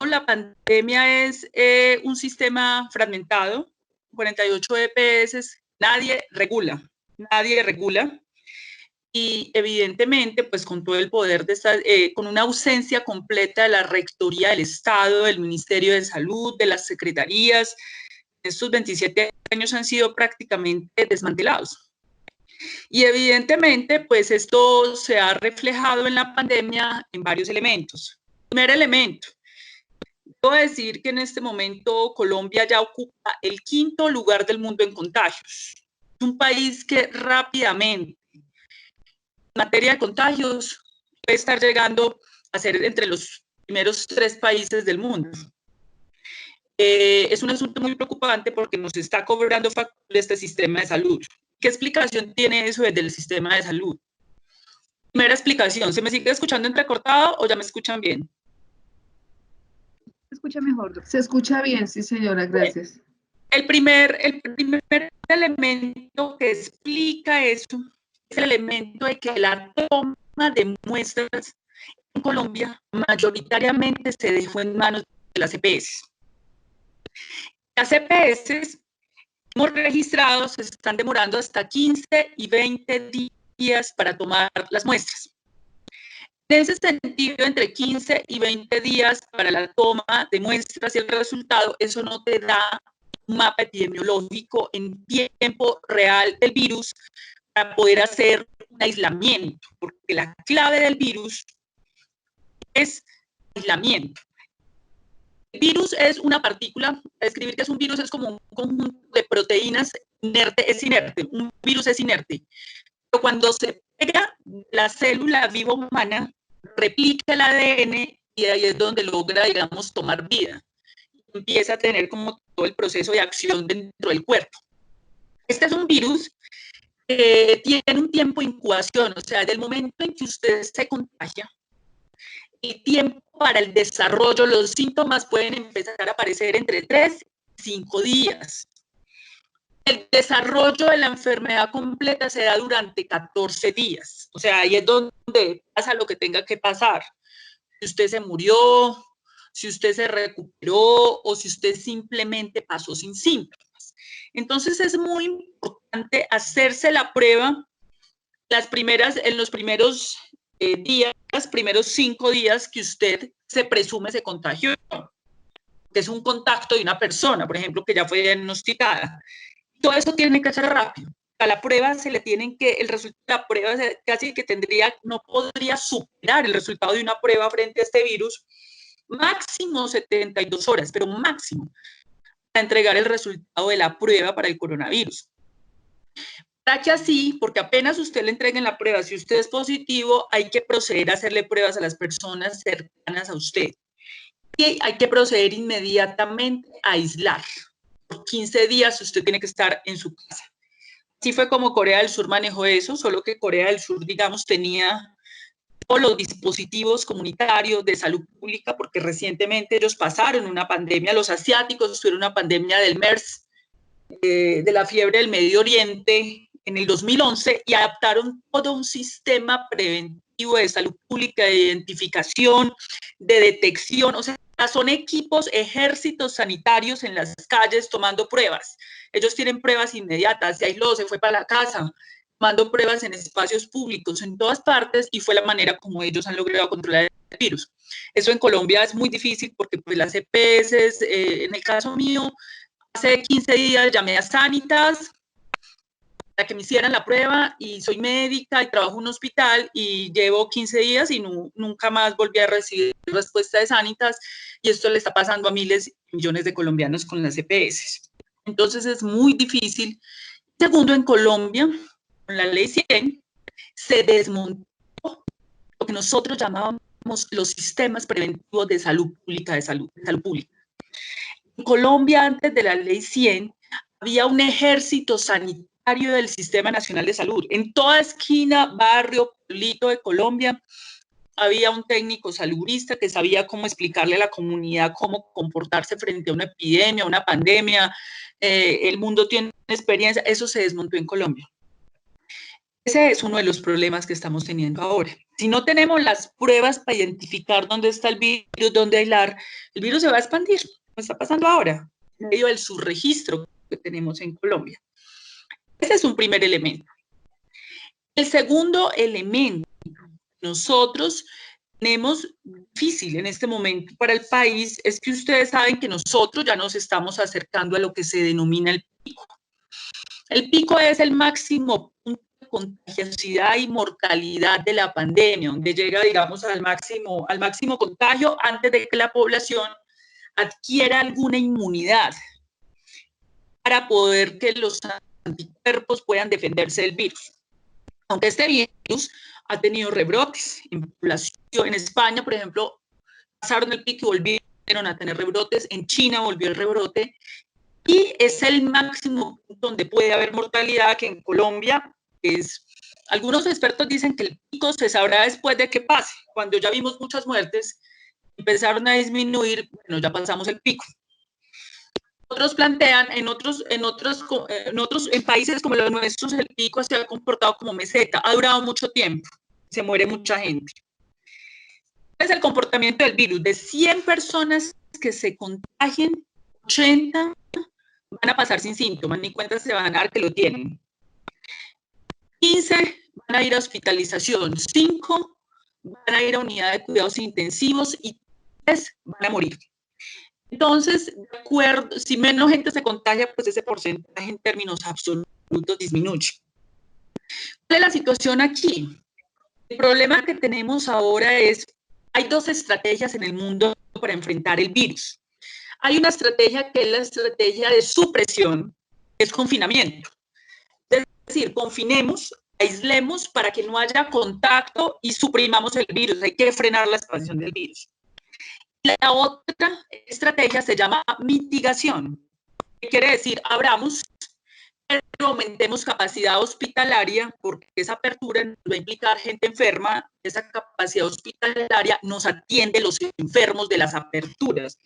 la pandemia es un sistema fragmentado, 48 EPS, nadie regula. Y evidentemente, pues con todo el poder de esta, con una ausencia completa de la Rectoría del Estado, del Ministerio de Salud, de las secretarías, estos 27 años han sido prácticamente desmantelados. Y evidentemente, pues esto se ha reflejado en la pandemia en varios elementos. Primer elemento, debo decir que en este momento Colombia ya ocupa el 5º lugar del mundo en contagios. Es un país que rápidamente, en materia de contagios, puede estar llegando a ser entre los primeros 3 países del mundo. Es un asunto muy preocupante porque nos está cobrando factura este sistema de salud. ¿Qué explicación tiene eso desde el sistema de salud? Primera explicación, ¿se me sigue escuchando entrecortado o ya me escuchan bien? Se escucha mejor, doctor. Se escucha bien, sí señora, gracias. El primer elemento que explica eso es el elemento de que la toma de muestras en Colombia mayoritariamente se dejó en manos de las EPS. Las EPS hemos registrado se están demorando hasta 15 y 20 días para tomar las muestras. En ese sentido, entre 15 y 20 días para la toma de muestras y el resultado, eso no te da un mapa epidemiológico en tiempo real del virus para poder hacer un aislamiento, porque la clave del virus es aislamiento. El virus es una partícula, describir que es un virus es como un conjunto de proteínas inerte, es inerte, un virus es inerte. Pero cuando se pega la célula viva humana, replica el ADN y ahí es donde logra, digamos, tomar vida. Empieza a tener como todo el proceso de acción dentro del cuerpo. Este es un virus que tiene un tiempo de incubación, o sea, desde el momento en que usted se contagia, el tiempo para el desarrollo, los síntomas pueden empezar a aparecer entre 3 y 5 días. El desarrollo de la enfermedad completa se da durante 14 días. O sea, ahí es donde pasa lo que tenga que pasar. Si usted se murió, si usted se recuperó o si usted simplemente pasó sin síntomas. Entonces es muy importante hacerse la prueba en los primeros días, primeros 5 días que usted se presume se contagió, que es un contacto de una persona, por ejemplo, que ya fue diagnosticada. Todo eso tiene que ser rápido. A la prueba se le tienen que, el resultado de la prueba casi que no podría superar el resultado de una prueba frente a este virus, máximo 72 horas, pero máximo, para entregar el resultado de la prueba para el coronavirus. Para que así, porque apenas usted le entreguen la prueba, si usted es positivo, hay que proceder a hacerle pruebas a las personas cercanas a usted. Y hay que proceder inmediatamente a aislar. Por 15 días usted tiene que estar en su casa. Así fue como Corea del Sur manejó eso, solo que Corea del Sur, digamos, tenía todos los dispositivos comunitarios de salud pública, porque recientemente ellos pasaron una pandemia, los asiáticos tuvieron una pandemia del MERS, de la fiebre del Medio Oriente, en el 2011, y adaptaron todo un sistema preventivo de salud pública, de identificación, de detección, o sea, son equipos, ejércitos sanitarios en las calles tomando pruebas. Ellos tienen pruebas inmediatas, se aisló, se fue para la casa, tomando pruebas en espacios públicos, en todas partes, y fue la manera como ellos han logrado controlar el virus. Eso en Colombia es muy difícil porque pues, las EPS, en el caso mío, hace 15 días llamé a Sanitas para que me hicieran la prueba y soy médica y trabajo en un hospital y llevo 15 días y nunca más volví a recibir respuesta de Sanitas y esto le está pasando a miles y millones de colombianos con las EPS. Entonces es muy difícil. Segundo, en Colombia, con la ley 100, se desmontó lo que nosotros llamábamos los sistemas preventivos de salud pública, de salud pública. En Colombia, antes de la ley 100, había un ejército sanitario del Sistema Nacional de Salud. En toda esquina, barrio, pueblito de Colombia, había un técnico saludista que sabía cómo explicarle a la comunidad cómo comportarse frente a una epidemia, una pandemia. El mundo tiene experiencia. Eso se desmontó en Colombia. Ese es uno de los problemas que estamos teniendo ahora. Si no tenemos las pruebas para identificar dónde está el virus, dónde aislar, el virus se va a expandir, como está pasando ahora, en medio del subregistro que tenemos en Colombia. Ese es un primer elemento. El segundo elemento, nosotros tenemos difícil en este momento para el país, es que ustedes saben que nosotros ya nos estamos acercando a lo que se denomina el pico. El pico es el máximo punto de contagiosidad y mortalidad de la pandemia, donde llega, digamos, al máximo contagio antes de que la población adquiera alguna inmunidad para poder que los anticuerpos puedan defenderse del virus. Aunque este virus ha tenido rebrotes en población. En España, por ejemplo, pasaron el pico y volvieron a tener rebrotes. En China volvió el rebrote. Y es el máximo donde puede haber mortalidad, que en Colombia es... Algunos expertos dicen que el pico se sabrá después de que pase. Cuando ya vimos muchas muertes, empezaron a disminuir, bueno, ya pasamos el pico. Otros plantean, en países como los nuestros, el pico se ha comportado como meseta, ha durado mucho tiempo, se muere mucha gente. ¿Cuál es el comportamiento del virus? De 100 personas que se contagien, 80 van a pasar sin síntomas, ni cuenta se van a dar que lo tienen. 15 van a ir a hospitalización, 5 van a ir a unidad de cuidados intensivos y 3 van a morir. Entonces, de acuerdo, si menos gente se contagia, pues ese porcentaje en términos absolutos disminuye. ¿Cuál es la situación aquí? El problema que tenemos ahora es, hay dos estrategias en el mundo para enfrentar el virus. Hay una estrategia que es la estrategia de supresión, que es confinamiento. Es decir, confinemos, aislemos para que no haya contacto y suprimamos el virus. Hay que frenar la expansión del virus. La otra estrategia se llama mitigación. ¿Qué quiere decir? Abramos, pero aumentemos capacidad hospitalaria, porque esa apertura nos va a implicar gente enferma. Esa capacidad hospitalaria nos atiende los enfermos de las aperturas.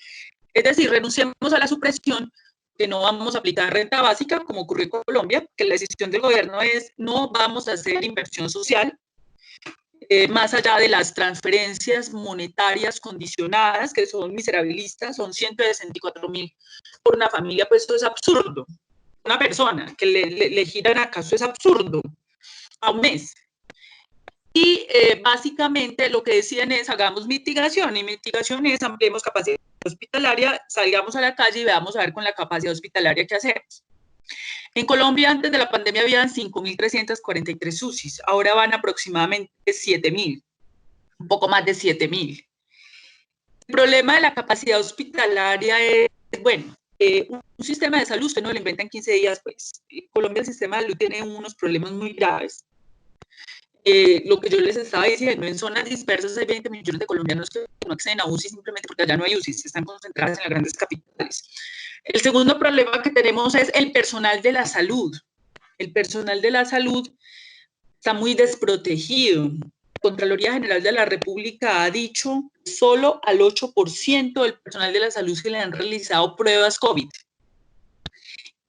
Es decir, renunciemos a la supresión, que no vamos a aplicar renta básica, como ocurrió en Colombia, que la decisión del gobierno es no vamos a hacer inversión social, más allá de las transferencias monetarias condicionadas, que son miserabilistas, son 164.000 por una familia, pues esto es absurdo. Una persona que le giran acaso es absurdo, a un mes. Y básicamente lo que deciden es hagamos mitigación, y mitigación es ampliemos capacidad hospitalaria, salgamos a la calle y veamos a ver con la capacidad hospitalaria qué hacemos. En Colombia, antes de la pandemia, habían 5.343 UCIs, ahora van aproximadamente 7.000, un poco más de 7.000. El problema de la capacidad hospitalaria es, bueno, un sistema de salud, usted no lo inventa en 15 días, pues. En Colombia el sistema de salud tiene unos problemas muy graves. Lo que yo les estaba diciendo, en zonas dispersas hay 20 millones de colombianos que no acceden a UCI simplemente porque allá no hay UCI, están concentradas en las grandes capitales. El segundo problema que tenemos es el personal de la salud. El personal de la salud está muy desprotegido. La Contraloría General de la República ha dicho que solo al 8% del personal de la salud se le han realizado pruebas COVID.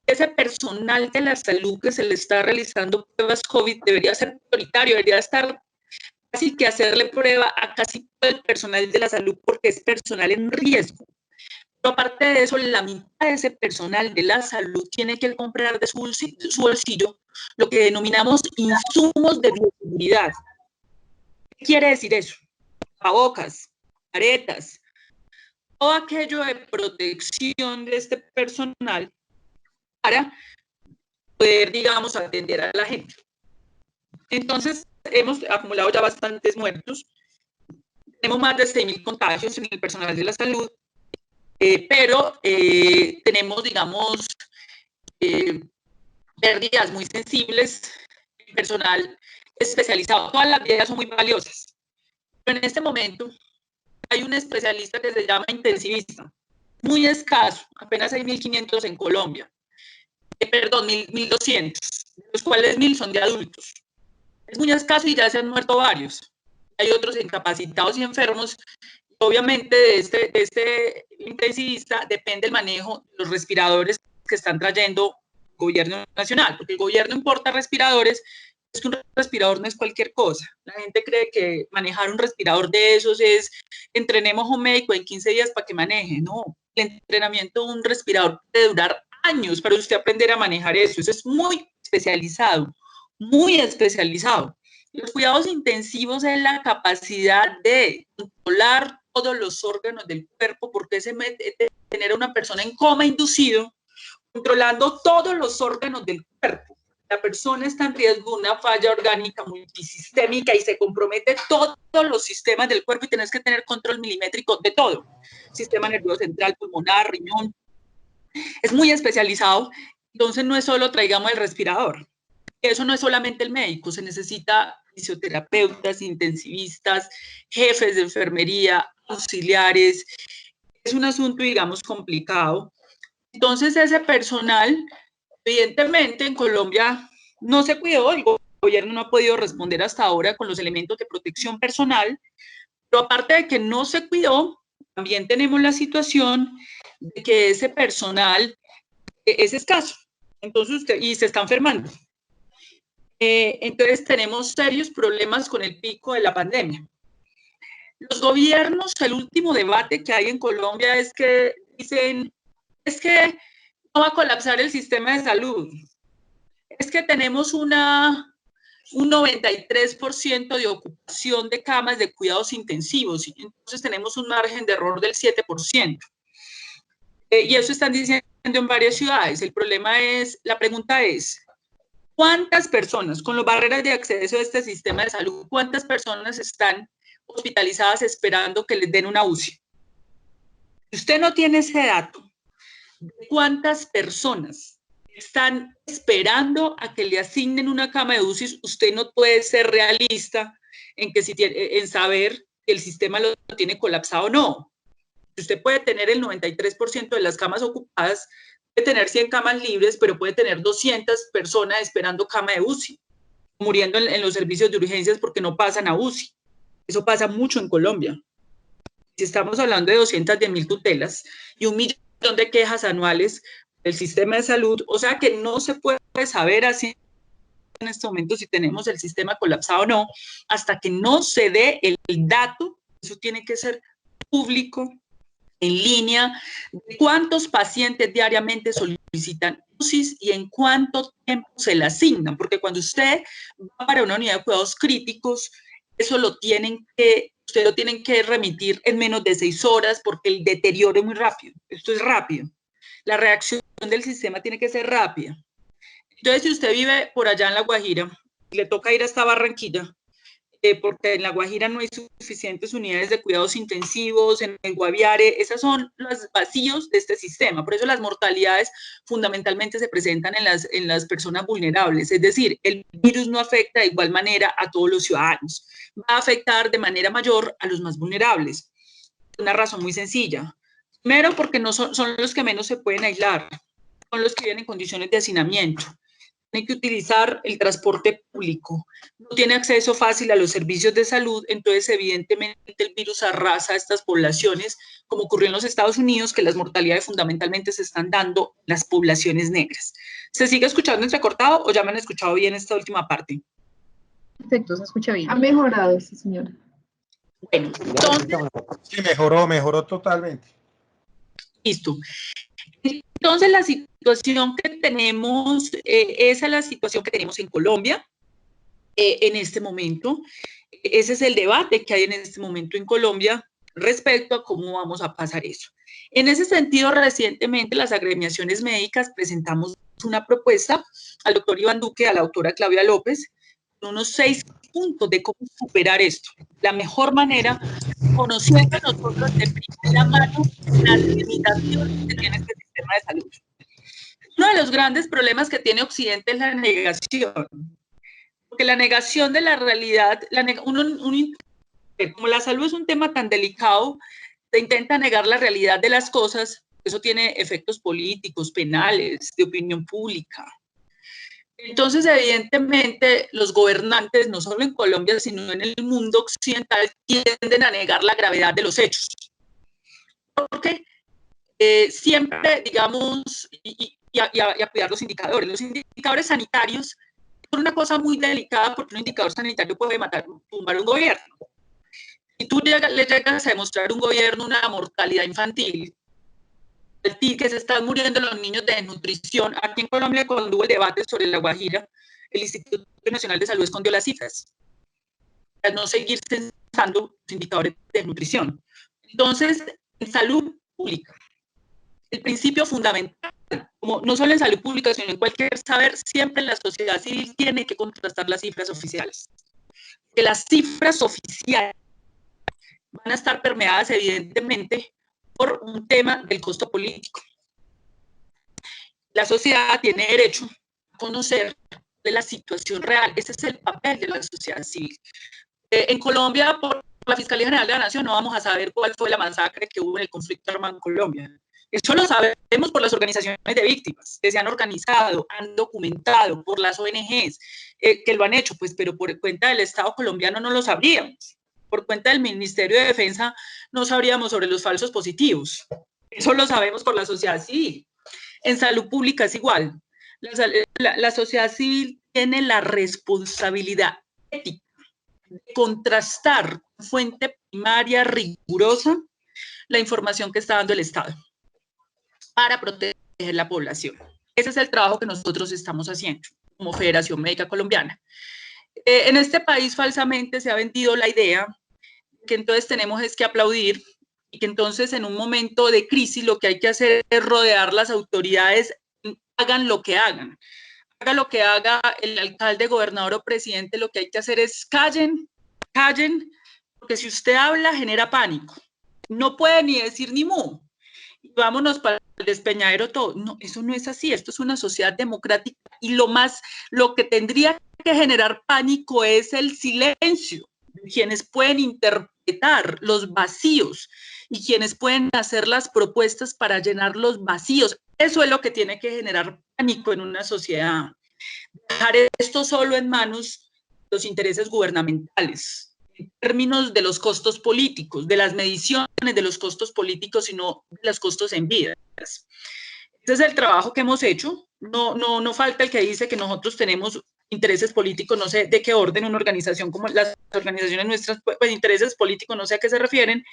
Ese personal de la salud que se le está realizando pruebas COVID debería ser prioritario, debería estar casi que hacerle prueba a casi todo el personal de la salud porque es personal en riesgo. Pero aparte de eso, la mitad de ese personal de la salud tiene que comprar de su bolsillo lo que denominamos insumos de bioseguridad. ¿Qué quiere decir eso? Tapabocas, caretas, todo aquello de protección de este personal para poder, digamos, atender a la gente. Entonces, hemos acumulado ya bastantes muertos. Tenemos más de 6.000 contagios en el personal de la salud, pero tenemos, digamos, pérdidas muy sensibles en personal especializado. Todas las vidas son muy valiosas. Pero en este momento hay un especialista que se llama intensivista, muy escaso, apenas hay 1.500 en Colombia. Perdón, 1.200, de los cuales 1.000 son de adultos. Es muy escaso y ya se han muerto varios. Hay otros incapacitados y enfermos. Obviamente de este intensivista depende el manejo de los respiradores que están trayendo el gobierno nacional, porque el gobierno importa respiradores es que un respirador no es cualquier cosa. La gente cree que manejar un respirador de esos es entrenemos a un médico en 15 días para que maneje. No, el entrenamiento de un respirador puede durar años para usted aprender a manejar eso. Eso es muy especializado, muy especializado. Los cuidados intensivos es la capacidad de controlar todos los órganos del cuerpo, porque se mete tener a una persona en coma inducido, controlando todos los órganos del cuerpo. La persona está en riesgo de una falla orgánica multisistémica y se compromete todos los sistemas del cuerpo y tienes que tener control milimétrico de todo. Sistema nervioso central, pulmonar, riñón. Es muy especializado, entonces no es solo traigamos el respirador. Eso no es solamente el médico, se necesita fisioterapeutas, intensivistas, jefes de enfermería, auxiliares. Es un asunto, digamos, complicado. Entonces ese personal, evidentemente en Colombia no se cuidó, el gobierno no ha podido responder hasta ahora con los elementos de protección personal, pero aparte de que no se cuidó, también tenemos la situación de que ese personal es escaso, entonces y se está enfermando. Entonces tenemos serios problemas con el pico de la pandemia. Los gobiernos, el último debate que hay en Colombia es que dicen, es que no va a colapsar el sistema de salud, es que tenemos un 93% de ocupación de camas de cuidados intensivos, y entonces tenemos un margen de error del 7%. Y eso están diciendo en varias ciudades. El problema es, la pregunta es, ¿cuántas personas, con las barreras de acceso a este sistema de salud, cuántas personas están hospitalizadas esperando que les den una UCI? Si usted no tiene ese dato, ¿cuántas personas están esperando a que le asignen una cama de UCI? Usted no puede ser realista en saber que el sistema lo tiene colapsado o no. Usted puede tener el 93% de las camas ocupadas, puede tener 100 camas libres, pero puede tener 200 personas esperando cama de UCI, muriendo en los servicios de urgencias porque no pasan a UCI. Eso pasa mucho en Colombia. Si estamos hablando de 210.000 tutelas y 1 millón de quejas anuales del sistema de salud, o sea que no se puede saber así en este momento si tenemos el sistema colapsado o no, hasta que no se dé el dato. Eso tiene que ser público, en línea, de cuántos pacientes diariamente solicitan UCI y en cuánto tiempo se le asignan, porque cuando usted va para una unidad de cuidados críticos, eso usted lo tienen que remitir en menos de 6 horas porque el deterioro es muy rápido. Esto es rápido. La reacción del sistema tiene que ser rápida. Entonces, si usted vive por allá en La Guajira, le toca ir hasta Barranquilla, porque en La Guajira no hay suficientes unidades de cuidados intensivos, en el Guaviare, esos son los vacíos de este sistema. Por eso las mortalidades fundamentalmente se presentan en las personas vulnerables. Es decir, el virus no afecta de igual manera a todos los ciudadanos. Va a afectar de manera mayor a los más vulnerables. Una razón muy sencilla. Primero, porque no son los que menos se pueden aislar, son los que viven en condiciones de hacinamiento. Tiene que utilizar el transporte público, no tiene acceso fácil a los servicios de salud, entonces evidentemente el virus arrasa a estas poblaciones, como ocurrió en los Estados Unidos, que las mortalidades fundamentalmente se están dando en las poblaciones negras. ¿Se sigue escuchando entrecortado o ya me han escuchado bien esta última parte? Perfecto, se escucha bien. Ha mejorado, sí, señora. Bueno, entonces... Sí, mejoró totalmente. Listo. Entonces, la situación que tenemos, esa es la situación que tenemos en Colombia en este momento. Ese es el debate que hay en este momento en Colombia respecto a cómo vamos a pasar eso. En ese sentido, recientemente las agremiaciones médicas presentamos una propuesta al doctor Iván Duque, a la doctora Claudia López, con unos 6 puntos de cómo superar esto. La mejor manera, conociendo nosotros de primera mano las limitaciones que tiene este sistema de salud. Uno de los grandes problemas que tiene Occidente es la negación, porque la negación de la realidad, como la salud es un tema tan delicado, se intenta negar la realidad de las cosas, eso tiene efectos políticos, penales, de opinión pública. Entonces, evidentemente, los gobernantes, no solo en Colombia, sino en el mundo occidental, tienden a negar la gravedad de los hechos. Porque siempre, digamos, y a cuidar los indicadores. Los indicadores sanitarios una cosa muy delicada porque un indicador sanitario puede tumbar un gobierno. Si tú le llegas a demostrar a un gobierno una mortalidad infantil, que se están muriendo los niños de desnutrición, aquí en Colombia cuando hubo el debate sobre la Guajira, el Instituto Nacional de Salud escondió las cifras, para no seguir censando los indicadores de desnutrición. Entonces, en salud pública, el principio fundamental, como no solo en salud pública, sino en cualquier saber, siempre la sociedad civil tiene que contrastar las cifras oficiales. Que las cifras oficiales van a estar permeadas, evidentemente, por un tema del costo político. La sociedad tiene derecho a conocer de la situación real. Ese es el papel de la sociedad civil. En Colombia, por la Fiscalía General de la Nación, no vamos a saber cuál fue la masacre que hubo en el conflicto armado en Colombia. Eso lo sabemos por las organizaciones de víctimas que se han organizado, han documentado, por las ONGs que lo han hecho, pues, pero por cuenta del Estado colombiano no lo sabríamos. Por cuenta del Ministerio de Defensa no sabríamos sobre los falsos positivos. Eso lo sabemos por la sociedad civil. En salud pública es igual. La sociedad civil tiene la responsabilidad ética de contrastar con fuente primaria rigurosa la información que está dando el Estado para proteger la población. Ese es el trabajo que nosotros estamos haciendo como Federación Médica Colombiana. En este país falsamente se ha vendido la idea que entonces tenemos es que aplaudir y que entonces en un momento de crisis lo que hay que hacer es rodear las autoridades, hagan lo que hagan. Haga lo que haga el alcalde, gobernador o presidente, lo que hay que hacer es callen, porque si usted habla genera pánico. No puede ni decir ni mu. Vámonos para el despeñadero todo. No, eso no es así. Esto es una sociedad democrática y lo que tendría que generar pánico es el silencio. Quienes pueden interpretar los vacíos y quienes pueden hacer las propuestas para llenar los vacíos. Eso es lo que tiene que generar pánico en una sociedad. Dejar esto solo en manos de los intereses gubernamentales, en términos de los costos políticos, de las mediciones de los costos políticos y no de los costos en vidas. Ese es el trabajo que hemos hecho. No falta el que dice que nosotros tenemos intereses políticos, no sé de qué orden, una organización como las organizaciones nuestras, pues intereses políticos, no sé a qué se refieren,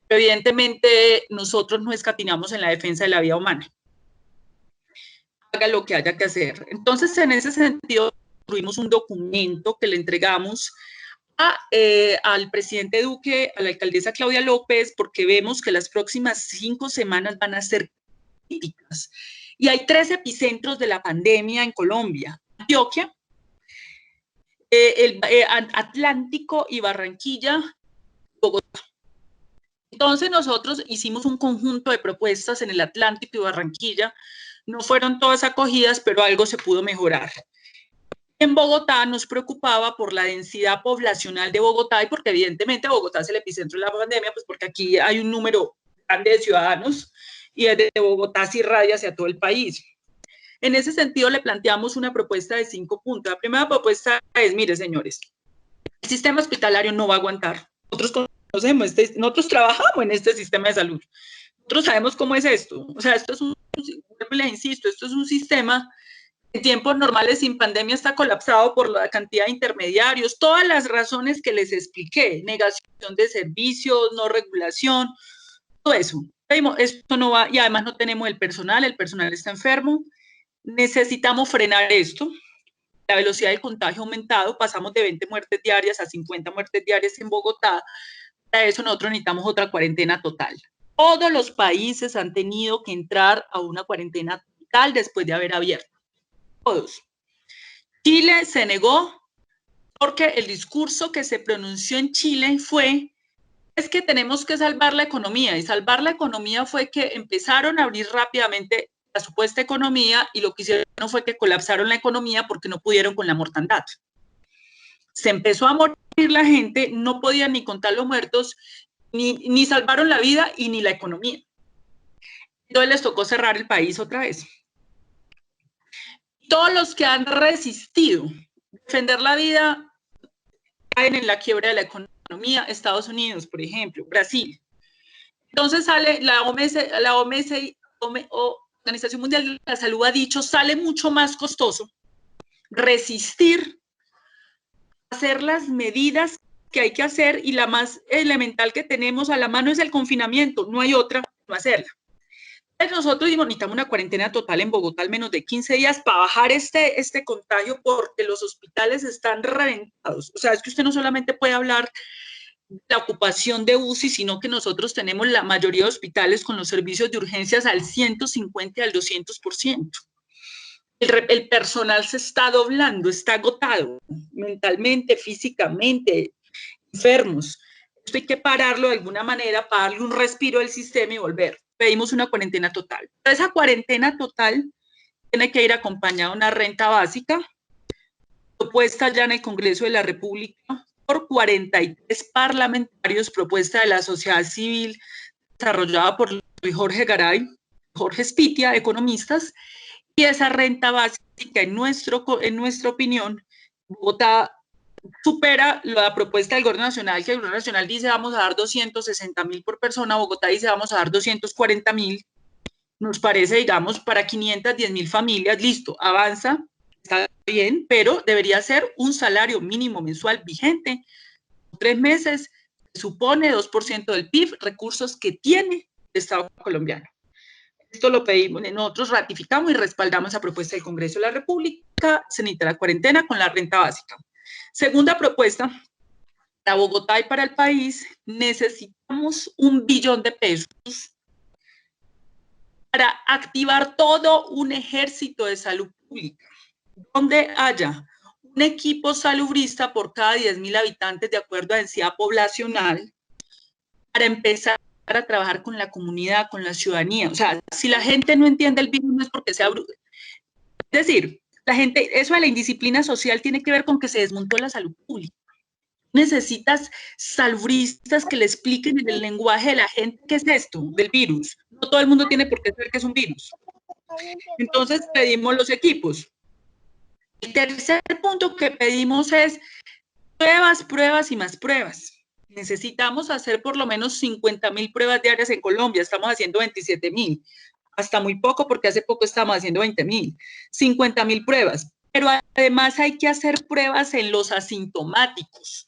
pero evidentemente nosotros no escatimamos en la defensa de la vida humana. Haga lo que haya que hacer. Entonces, en ese sentido, construimos un documento que le entregamos al presidente Duque, a la alcaldesa Claudia López, porque vemos que las próximas 5 semanas van a ser críticas. Y hay 3 epicentros de la pandemia en Colombia: Antioquia, Atlántico y Barranquilla, Bogotá. Entonces nosotros hicimos un conjunto de propuestas en el Atlántico y Barranquilla. No fueron todas acogidas, pero algo se pudo mejorar. En Bogotá nos preocupaba por la densidad poblacional de Bogotá y porque evidentemente Bogotá es el epicentro de la pandemia, pues porque aquí hay un número grande de ciudadanos y desde Bogotá se irradia hacia todo el país. En ese sentido le planteamos una propuesta de 5 puntos. La primera propuesta es, mire señores, el sistema hospitalario no va a aguantar. Nosotros trabajamos en este sistema de salud. Nosotros sabemos cómo es esto. O sea, esto es les insisto, esto es un sistema en tiempos normales sin pandemia está colapsado por la cantidad de intermediarios, todas las razones que les expliqué, negación de servicios, no regulación, todo eso. Esto no va, y además no tenemos el personal está enfermo, necesitamos frenar esto. La velocidad del contagio ha aumentado, pasamos de 20 muertes diarias a 50 muertes diarias en Bogotá. Para eso nosotros necesitamos otra cuarentena total. Todos los países han tenido que entrar a una cuarentena total después de haber abierto. Todos. Chile se negó porque el discurso que se pronunció en Chile fue es que tenemos que salvar la economía, y salvar la economía fue que empezaron a abrir rápidamente la supuesta economía y lo que hicieron fue que colapsaron la economía porque no pudieron con la mortandad. Se empezó a morir la gente, no podían ni contar los muertos, ni salvaron la vida y ni la economía. Entonces les tocó cerrar el país otra vez. Todos los que han resistido defender la vida caen en la quiebra de la economía. Estados Unidos, por ejemplo, Brasil. Entonces sale la Organización Mundial de la Salud ha dicho, sale mucho más costoso resistir, hacer las medidas que hay que hacer, y la más elemental que tenemos a la mano es el confinamiento, no hay otra, no hacerla. Entonces nosotros necesitamos una cuarentena total en Bogotá al menos de 15 días para bajar este contagio, porque los hospitales están reventados. O sea, es que usted no solamente puede hablar de la ocupación de UCI, sino que nosotros tenemos la mayoría de hospitales con los servicios de urgencias al 150 y al 200%. El personal se está doblando, está agotado mentalmente, físicamente, enfermos. Esto hay que pararlo de alguna manera para darle un respiro al sistema y volver. Pedimos una cuarentena total. Pero esa cuarentena total tiene que ir acompañada de una renta básica propuesta ya en el Congreso de la República por 43 parlamentarios, propuesta de la sociedad civil desarrollada por Jorge Garay, Jorge Spitia, economistas, y esa renta básica, en nuestra opinión, Bogotá supera la propuesta del Gobierno Nacional, que el Gobierno Nacional dice vamos a dar 260.000 por persona, Bogotá dice vamos a dar 240.000, nos parece, digamos, para 510.000 familias, listo, avanza, está bien, pero debería ser un salario mínimo mensual vigente, 3 meses, supone 2% del PIB, recursos que tiene el Estado colombiano. Esto lo pedimos, nosotros ratificamos y respaldamos esa propuesta del Congreso de la República, se necesita la cuarentena con la renta básica. Segunda propuesta, para Bogotá y para el país necesitamos 1 billón de pesos para activar todo un ejército de salud pública, donde haya un equipo salubrista por cada 10.000 habitantes de acuerdo a densidad poblacional, para empezar a trabajar con la comunidad, con la ciudadanía. O sea, si la gente no entiende el virus no es porque sea bruto. Es decir, la gente, eso de la indisciplina social tiene que ver con que se desmontó la salud pública. Necesitas salubristas que le expliquen en el lenguaje de la gente qué es esto del virus. No todo el mundo tiene por qué saber que es un virus. Entonces pedimos los equipos. El tercer punto que pedimos es pruebas y más pruebas. Necesitamos hacer por lo menos 50.000 pruebas diarias en Colombia. Estamos haciendo 27.000. Hasta muy poco, porque hace poco estábamos haciendo 20.000. 50.000 pruebas. Pero además hay que hacer pruebas en los asintomáticos.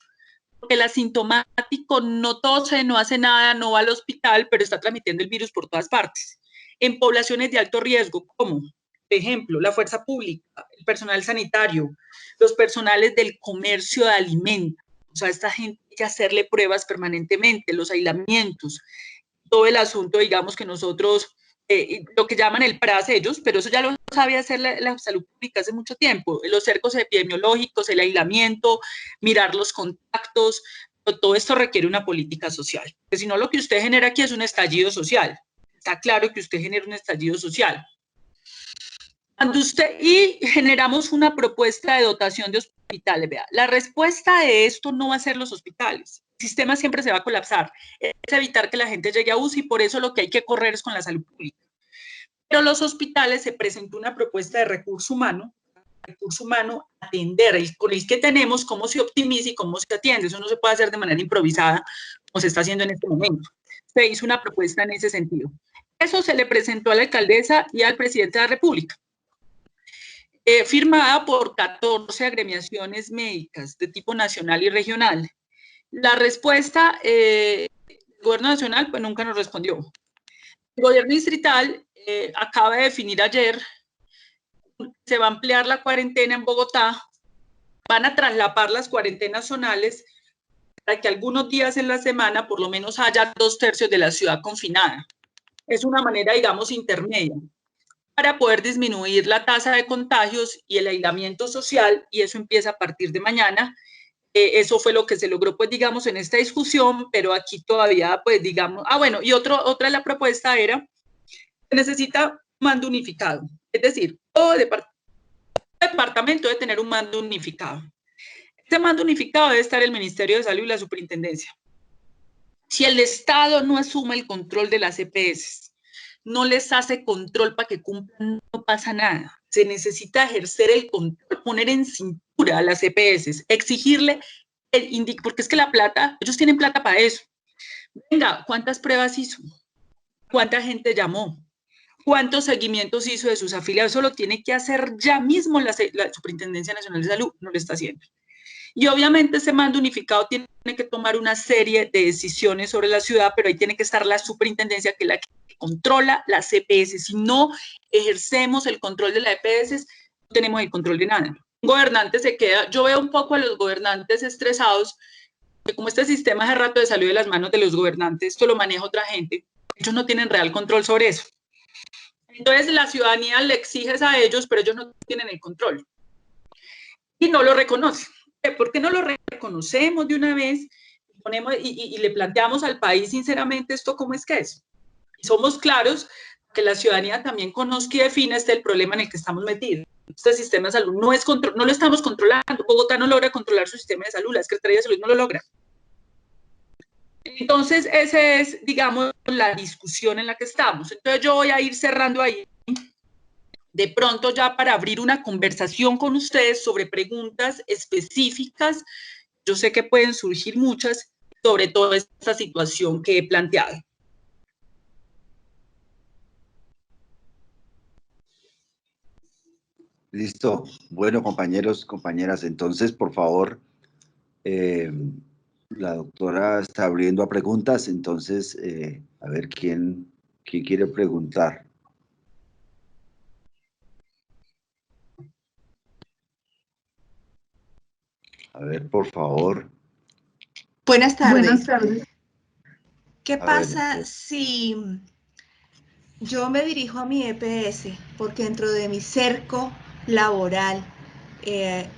Porque el asintomático no tose, no hace nada, no va al hospital, pero está transmitiendo el virus por todas partes. En poblaciones de alto riesgo, como, por ejemplo, la fuerza pública, el personal sanitario, los personales del comercio de alimentos. O sea, a esta gente hay que hacerle pruebas permanentemente, los aislamientos, todo el asunto, digamos, que nosotros, lo que llaman el PRAS ellos, pero eso ya lo sabe hacer la salud pública hace mucho tiempo, los cercos epidemiológicos, el aislamiento, mirar los contactos, todo esto requiere una política social, porque si no lo que usted genera aquí es un estallido social, está claro que usted genera un estallido social. Y generamos una propuesta de dotación de hospitales. Vea, la respuesta de esto no va a ser los hospitales. El sistema siempre se va a colapsar. Es evitar que la gente llegue a UCI, por eso lo que hay que correr es con la salud pública. Pero los hospitales se presentó una propuesta de recurso humano, atender con el que tenemos, cómo se optimiza y cómo se atiende. Eso no se puede hacer de manera improvisada, como se está haciendo en este momento. Se hizo una propuesta en ese sentido. Eso se le presentó a la alcaldesa y al presidente de la República. Firmada por 14 agremiaciones médicas de tipo nacional y regional. La respuesta del gobierno nacional pues nunca nos respondió. El gobierno distrital acaba de definir ayer, se va a ampliar la cuarentena en Bogotá, van a traslapar las cuarentenas zonales para que algunos días en la semana por lo menos haya 2/3 de la ciudad confinada. Es una manera, digamos, intermedia, para poder disminuir la tasa de contagios y el aislamiento social, y eso empieza a partir de mañana. Eso fue lo que se logró, pues, digamos, en esta discusión, pero aquí todavía, pues, digamos, bueno, y otra de la propuesta era, se necesita mando unificado, es decir, todo departamento debe tener un mando unificado. Este mando unificado debe estar el Ministerio de Salud y la Superintendencia. Si el Estado no asume el control de las EPS, no les hace control para que cumplan, no pasa nada. Se necesita ejercer el control, poner en cintura a las EPS, exigirle, porque es que la plata, ellos tienen plata para eso. Venga, ¿cuántas pruebas hizo? ¿Cuánta gente llamó? cuántos seguimientos hizo de sus afiliados. Eso lo tiene que hacer ya mismo la Superintendencia Nacional de Salud, no lo está haciendo. Y obviamente ese mando unificado tiene que tomar una serie de decisiones sobre la ciudad, pero ahí tiene que estar la superintendencia, que es la que controla las EPS. Si no ejercemos el control de las EPS, no tenemos el control de nada. Un gobernante se queda, yo veo un poco a los gobernantes estresados, que como este sistema hace rato de salió de las manos de los gobernantes, esto lo maneja otra gente, ellos no tienen real control sobre eso. Entonces la ciudadanía le exige a ellos, pero ellos no tienen el control. Y no lo reconocen. ¿Por qué no lo reconocemos de una vez y le planteamos al país sinceramente esto cómo es que es? Y somos claros que la ciudadanía también conozca y defina el problema en el que estamos metidos. Este sistema de salud no lo estamos controlando. Bogotá no logra controlar su sistema de salud, la Secretaría de Salud no lo logra. Entonces, esa es, digamos, la discusión en la que estamos. Entonces, yo voy a ir cerrando ahí, de pronto ya para abrir una conversación con ustedes sobre preguntas específicas. Yo sé que pueden surgir muchas sobre toda esta situación que he planteado. Listo. Bueno, compañeros, compañeras, entonces, por favor, la doctora está abriendo a preguntas, entonces, a ver, ¿quién quiere preguntar? A ver, por favor. Buenas tardes. Buenas tardes. ¿Qué pasa si yo me dirijo a mi EPS porque dentro de mi cerco laboral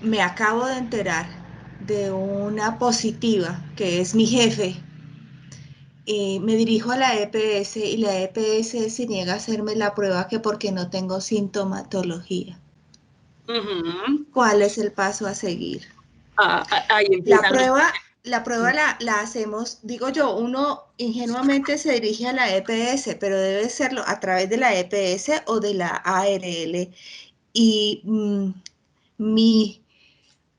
me acabo de enterar de una positiva que es mi jefe? Me dirijo a la EPS y la EPS se niega a hacerme la prueba que porque no tengo sintomatología. ¿Cuál es el paso a seguir? La prueba la hacemos, digo yo, uno ingenuamente se dirige a la EPS, pero debe serlo a través de la EPS o de la ARL. Y mi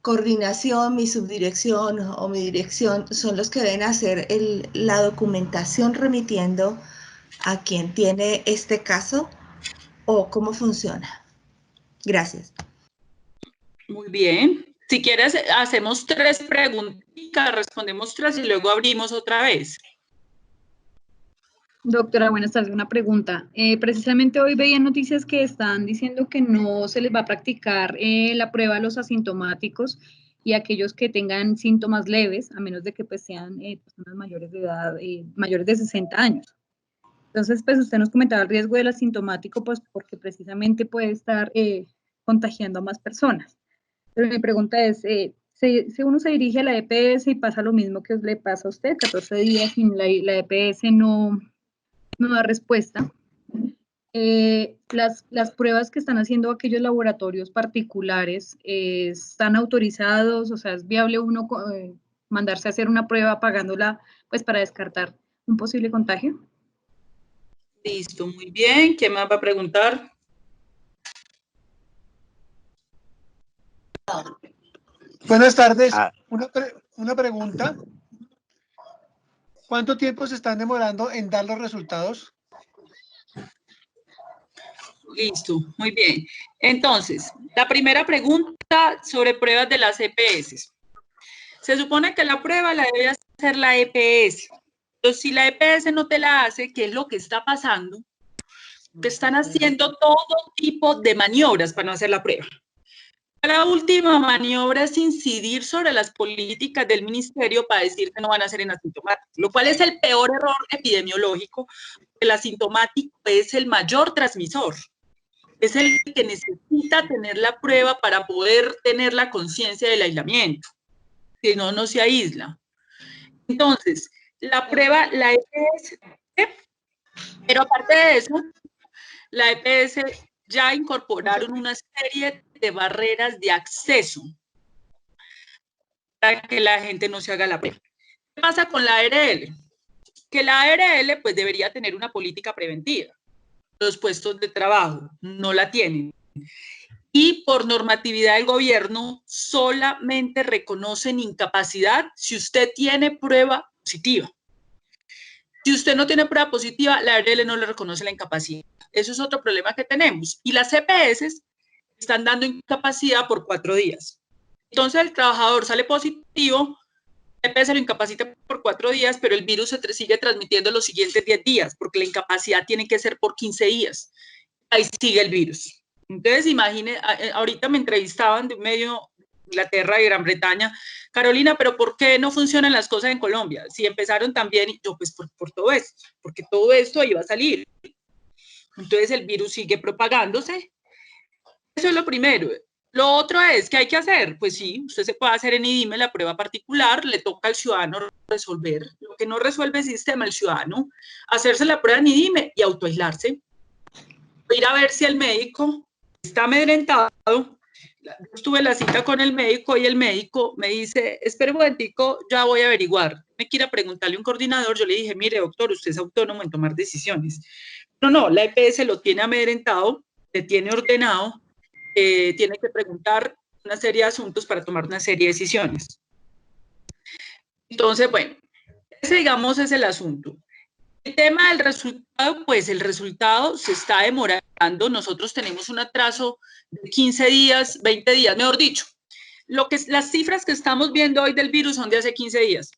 coordinación, mi subdirección o mi dirección son los que deben hacer la documentación remitiendo a quien tiene este caso o cómo funciona. Gracias. Muy bien. Si quieres, hacemos 3 preguntas, respondemos 3 y luego abrimos otra vez. Doctora, buenas tardes. Una pregunta. Precisamente hoy veía noticias que están diciendo que no se les va a practicar la prueba a los asintomáticos y a aquellos que tengan síntomas leves, a menos de que pues, sean personas mayores de edad, mayores de 60 años. Entonces, pues usted nos comentaba el riesgo del asintomático, pues porque precisamente puede estar contagiando a más personas. Pero mi pregunta es, si uno se dirige a la EPS y pasa lo mismo que le pasa a usted, 14 días sin la EPS no da respuesta, las pruebas que están haciendo aquellos laboratorios particulares están autorizados, o sea, es viable uno mandarse a hacer una prueba pagándola pues para descartar un posible contagio. Listo, muy bien. ¿Quién más va a preguntar? Buenas tardes. Una pregunta. ¿Cuánto tiempo se están demorando en dar los resultados? Listo, muy bien. Entonces, la primera pregunta sobre pruebas de las EPS. Se supone que la prueba la debe hacer la EPS. Pero si la EPS no te la hace, ¿qué es lo que está pasando? Te están haciendo todo tipo de maniobras para no hacer la prueba. La última maniobra es incidir sobre las políticas del ministerio para decir que no van a hacer en asintomático, lo cual es el peor error epidemiológico. El asintomático es el mayor transmisor. Es el que necesita tener la prueba para poder tener la conciencia del aislamiento. Si no, no se aísla. Entonces, la prueba, la EPS, pero aparte de eso, la EPS ya incorporaron una serie de barreras de acceso para que la gente no se haga la prueba. ¿Qué pasa con la ARL? Que la ARL pues debería tener una política preventiva. Los puestos de trabajo no la tienen. Y por normatividad del gobierno solamente reconocen incapacidad si usted tiene prueba positiva. Si usted no tiene prueba positiva, la ARL no le reconoce la incapacidad. Eso es otro problema que tenemos. Y las EPS están dando incapacidad por 4 días. Entonces el trabajador sale positivo, la EPS lo incapacita por 4 días, pero el virus se sigue transmitiendo los siguientes 10 días, porque la incapacidad tiene que ser por 15 días. Ahí sigue el virus. Entonces, imagine, ahorita me entrevistaban de un medio de Inglaterra y Gran Bretaña, Carolina, pero ¿por qué no funcionan las cosas en Colombia? Si empezaron también, y yo, pues por todo esto, porque todo esto iba a salir. Entonces el virus sigue propagándose. Eso es lo primero. Lo otro es, ¿qué hay que hacer? Pues sí, usted se puede hacer en IDIME la prueba particular, le toca al ciudadano resolver. Lo que no resuelve el sistema, el ciudadano, hacerse la prueba en IDIME y autoaislarse. Ir a ver si el médico está amedrentado. Tuve la cita con el médico y el médico me dice, espere un momentico, ya voy a averiguar. Me quiera preguntarle a un coordinador, yo le dije, mire doctor, usted es autónomo en tomar decisiones. No, la EPS lo tiene amedrentado, le tiene ordenado, tiene que preguntar una serie de asuntos para tomar una serie de decisiones. Entonces, bueno, ese digamos es el asunto. El tema del resultado, pues el resultado se está demorando. Nosotros tenemos un atraso de 15 días, 20 días, mejor dicho. Las cifras que estamos viendo hoy del virus son de hace 15 días.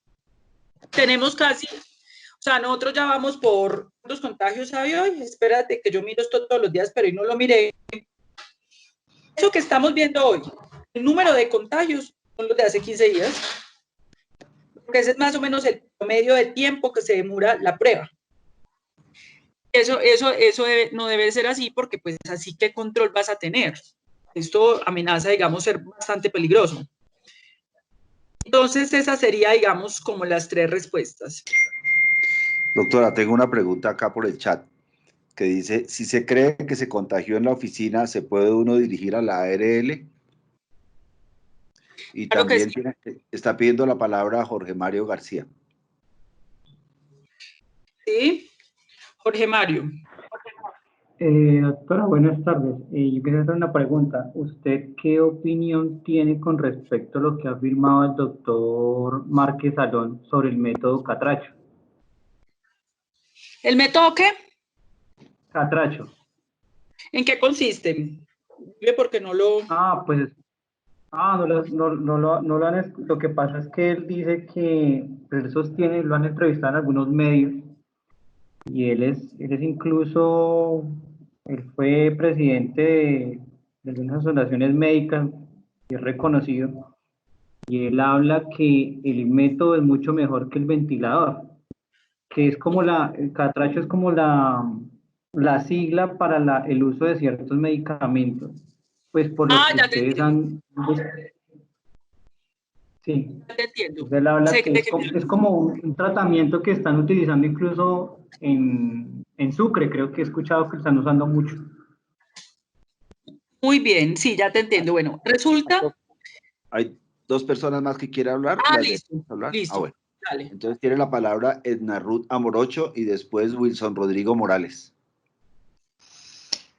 Tenemos casi, o sea, nosotros ya vamos por los contagios hay hoy. Espérate que yo miro esto todos los días, pero hoy no lo miré. Eso que estamos viendo hoy, el número de contagios son los de hace 15 días. Porque ese es más o menos el promedio de tiempo que se demora la prueba. Eso no debe ser así, porque pues así qué control vas a tener. Esto amenaza, digamos, ser bastante peligroso. Entonces, esas serían, digamos, como las 3 respuestas. Doctora, tengo una pregunta acá por el chat que dice, si se cree que se contagió en la oficina, ¿se puede uno dirigir a la ARL? Y Claro también que sí. está pidiendo la palabra Jorge Mario García. Sí, Jorge Mario. Doctora, buenas tardes. Yo quería hacer una pregunta. ¿Usted qué opinión tiene con respecto a lo que ha afirmado el doctor Márquez Salón sobre el método Catracho? ¿El método qué? Catracho. ¿En qué consiste? Porque no lo... Lo que pasa es que él dice que, pues, él sostiene, lo han entrevistado en algunos medios, y él fue presidente de algunas asociaciones médicas y es reconocido, y él habla que el método es mucho mejor que el ventilador, que es como el catracho es como la sigla para el uso de ciertos medicamentos, pues por lo que ya te ustedes entiendo. Sí, Ya te entiendo. él habla Sé que es como un tratamiento que están utilizando incluso en Sucre, creo que he escuchado que están usando mucho. Muy bien, sí, ya te entiendo. Bueno, resulta... Hay 2 personas más que quieren hablar. Listo, hablar. listo. Bueno. Dale. Entonces tiene la palabra Edna Ruth Amorocho y después Wilson Rodrigo Morales.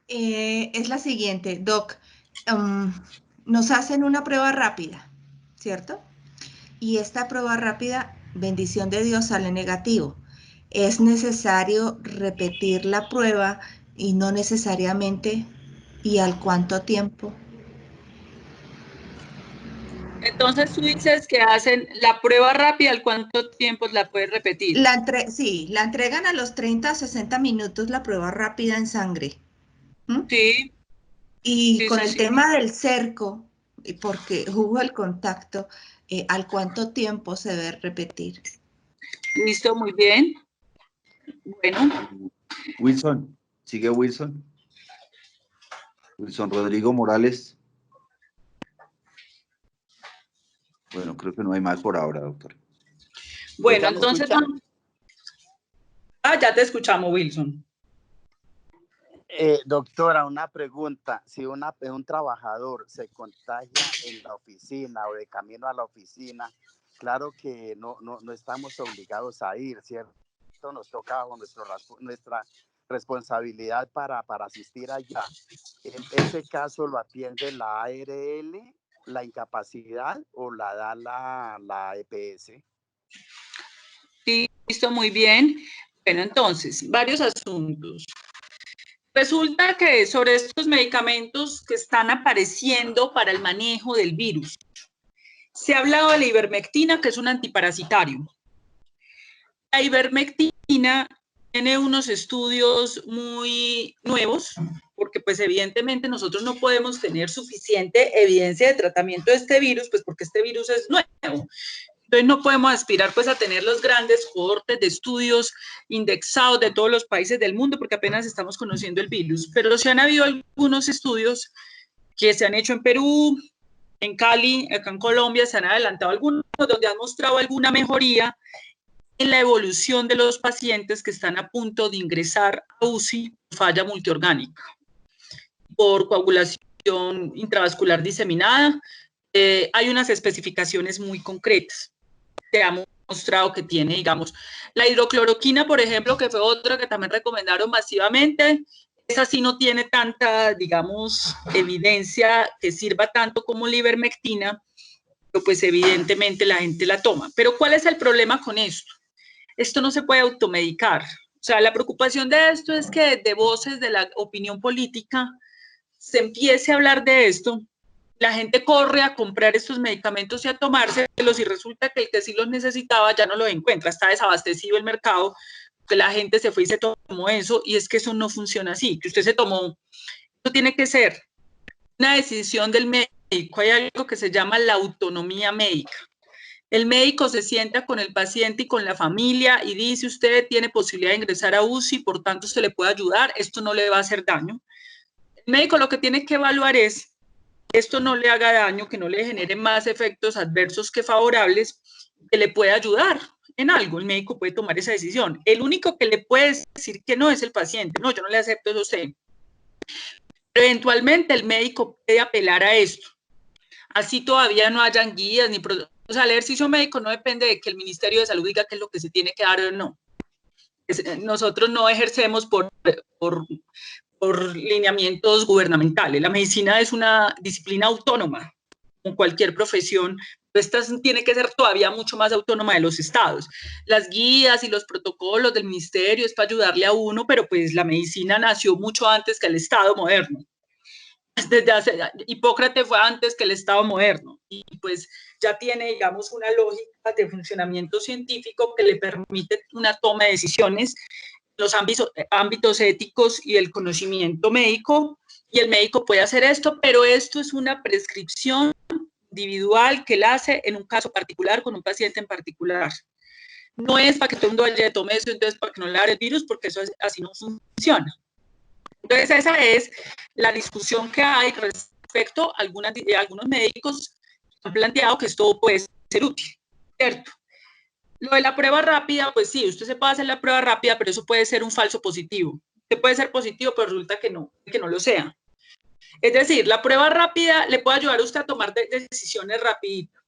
Es la siguiente, Doc. Nos hacen una prueba rápida, ¿cierto? Y esta prueba rápida, bendición de Dios, sale negativo. Es necesario repetir la prueba y no necesariamente, ¿y al cuánto tiempo? Entonces tú dices que hacen la prueba rápida, ¿al cuánto tiempo la puedes repetir? Sí, la entregan a los 30 a 60 minutos la prueba rápida en sangre. Sí. Y Sí, con sí, el sí. tema del cerco, porque hubo el contacto, ¿al cuánto tiempo se debe repetir? Listo, muy bien. Bueno. Wilson, sigue Wilson. Wilson Rodrigo Morales. Bueno, creo que no hay más por ahora, doctor. Bueno, entonces... ya te escuchamos, Wilson. Doctora, una pregunta. Si un trabajador se contagia en la oficina o de camino a la oficina, claro que no estamos obligados a ir, ¿cierto? Nos toca bajo nuestra responsabilidad para asistir allá. En ese caso, ¿lo atiende la ARL, la incapacidad, o la da la EPS? Sí, listo, muy bien. Bueno, entonces, varios asuntos. Resulta que sobre estos medicamentos que están apareciendo para el manejo del virus, se ha hablado de la ivermectina, que es un antiparasitario. La ivermectina tiene unos estudios muy nuevos, porque pues evidentemente nosotros no podemos tener suficiente evidencia de tratamiento de este virus, pues porque este virus es nuevo. Entonces no podemos aspirar pues a tener los grandes cohortes de estudios indexados de todos los países del mundo, porque apenas estamos conociendo el virus. Pero sí han habido algunos estudios que se han hecho en Perú, en Cali, acá en Colombia, se han adelantado algunos donde han mostrado alguna mejoría en la evolución de los pacientes que están a punto de ingresar a UCI, falla multiorgánica, por coagulación intravascular diseminada. Hay unas especificaciones muy concretas. Se ha mostrado que tiene, digamos, la hidrocloroquina, por ejemplo, que fue otra que también recomendaron masivamente. Esa sí no tiene tanta, digamos, evidencia que sirva tanto como la ivermectina, pero pues evidentemente la gente la toma. Pero ¿cuál es el problema con esto? Esto no se puede automedicar. O sea, la preocupación de esto es que de voces de la opinión política se empiece a hablar de esto, la gente corre a comprar estos medicamentos y a tomárselos y resulta que el que sí los necesitaba ya no los encuentra, está desabastecido el mercado, que la gente se fue y se tomó eso, y es que eso no funciona así, que usted se tomó, eso tiene que ser una decisión del médico. Hay algo que se llama la autonomía médica. El médico se sienta con el paciente y con la familia y dice, usted tiene posibilidad de ingresar a UCI, por tanto se le puede ayudar, esto no le va a hacer daño. El médico lo que tiene que evaluar es que esto no le haga daño, que no le genere más efectos adversos que favorables, que le puede ayudar en algo. El médico puede tomar esa decisión. El único que le puede decir que no es el paciente. No, yo no le acepto eso a usted. Pero eventualmente el médico puede apelar a esto. Así todavía no hayan guías ni... O sea, el ejercicio médico no depende de que el Ministerio de Salud diga qué es lo que se tiene que dar o no. Nosotros no ejercemos por lineamientos gubernamentales. La medicina es una disciplina autónoma, como cualquier profesión. Esta tiene que ser todavía mucho más autónoma de los estados. Las guías y los protocolos del ministerio es para ayudarle a uno, pero pues la medicina nació mucho antes que el Estado moderno. Hipócrates fue antes que el Estado moderno y pues ya tiene, digamos, una lógica de funcionamiento científico que le permite una toma de decisiones en los ámbitos éticos y el conocimiento médico, y el médico puede hacer esto, pero esto es una prescripción individual que él hace en un caso particular con un paciente en particular. No es para que todo el mundo vaya a tomar eso, entonces para que no le agarre el virus, porque eso así no funciona. Entonces esa es la discusión que hay respecto a algunos médicos que han planteado que esto puede ser útil, ¿cierto? Lo de la prueba rápida, pues sí, usted se puede hacer la prueba rápida, pero eso puede ser un falso positivo. Usted puede ser positivo, pero resulta que no lo sea. Es decir, la prueba rápida le puede ayudar a usted a tomar decisiones rapiditas,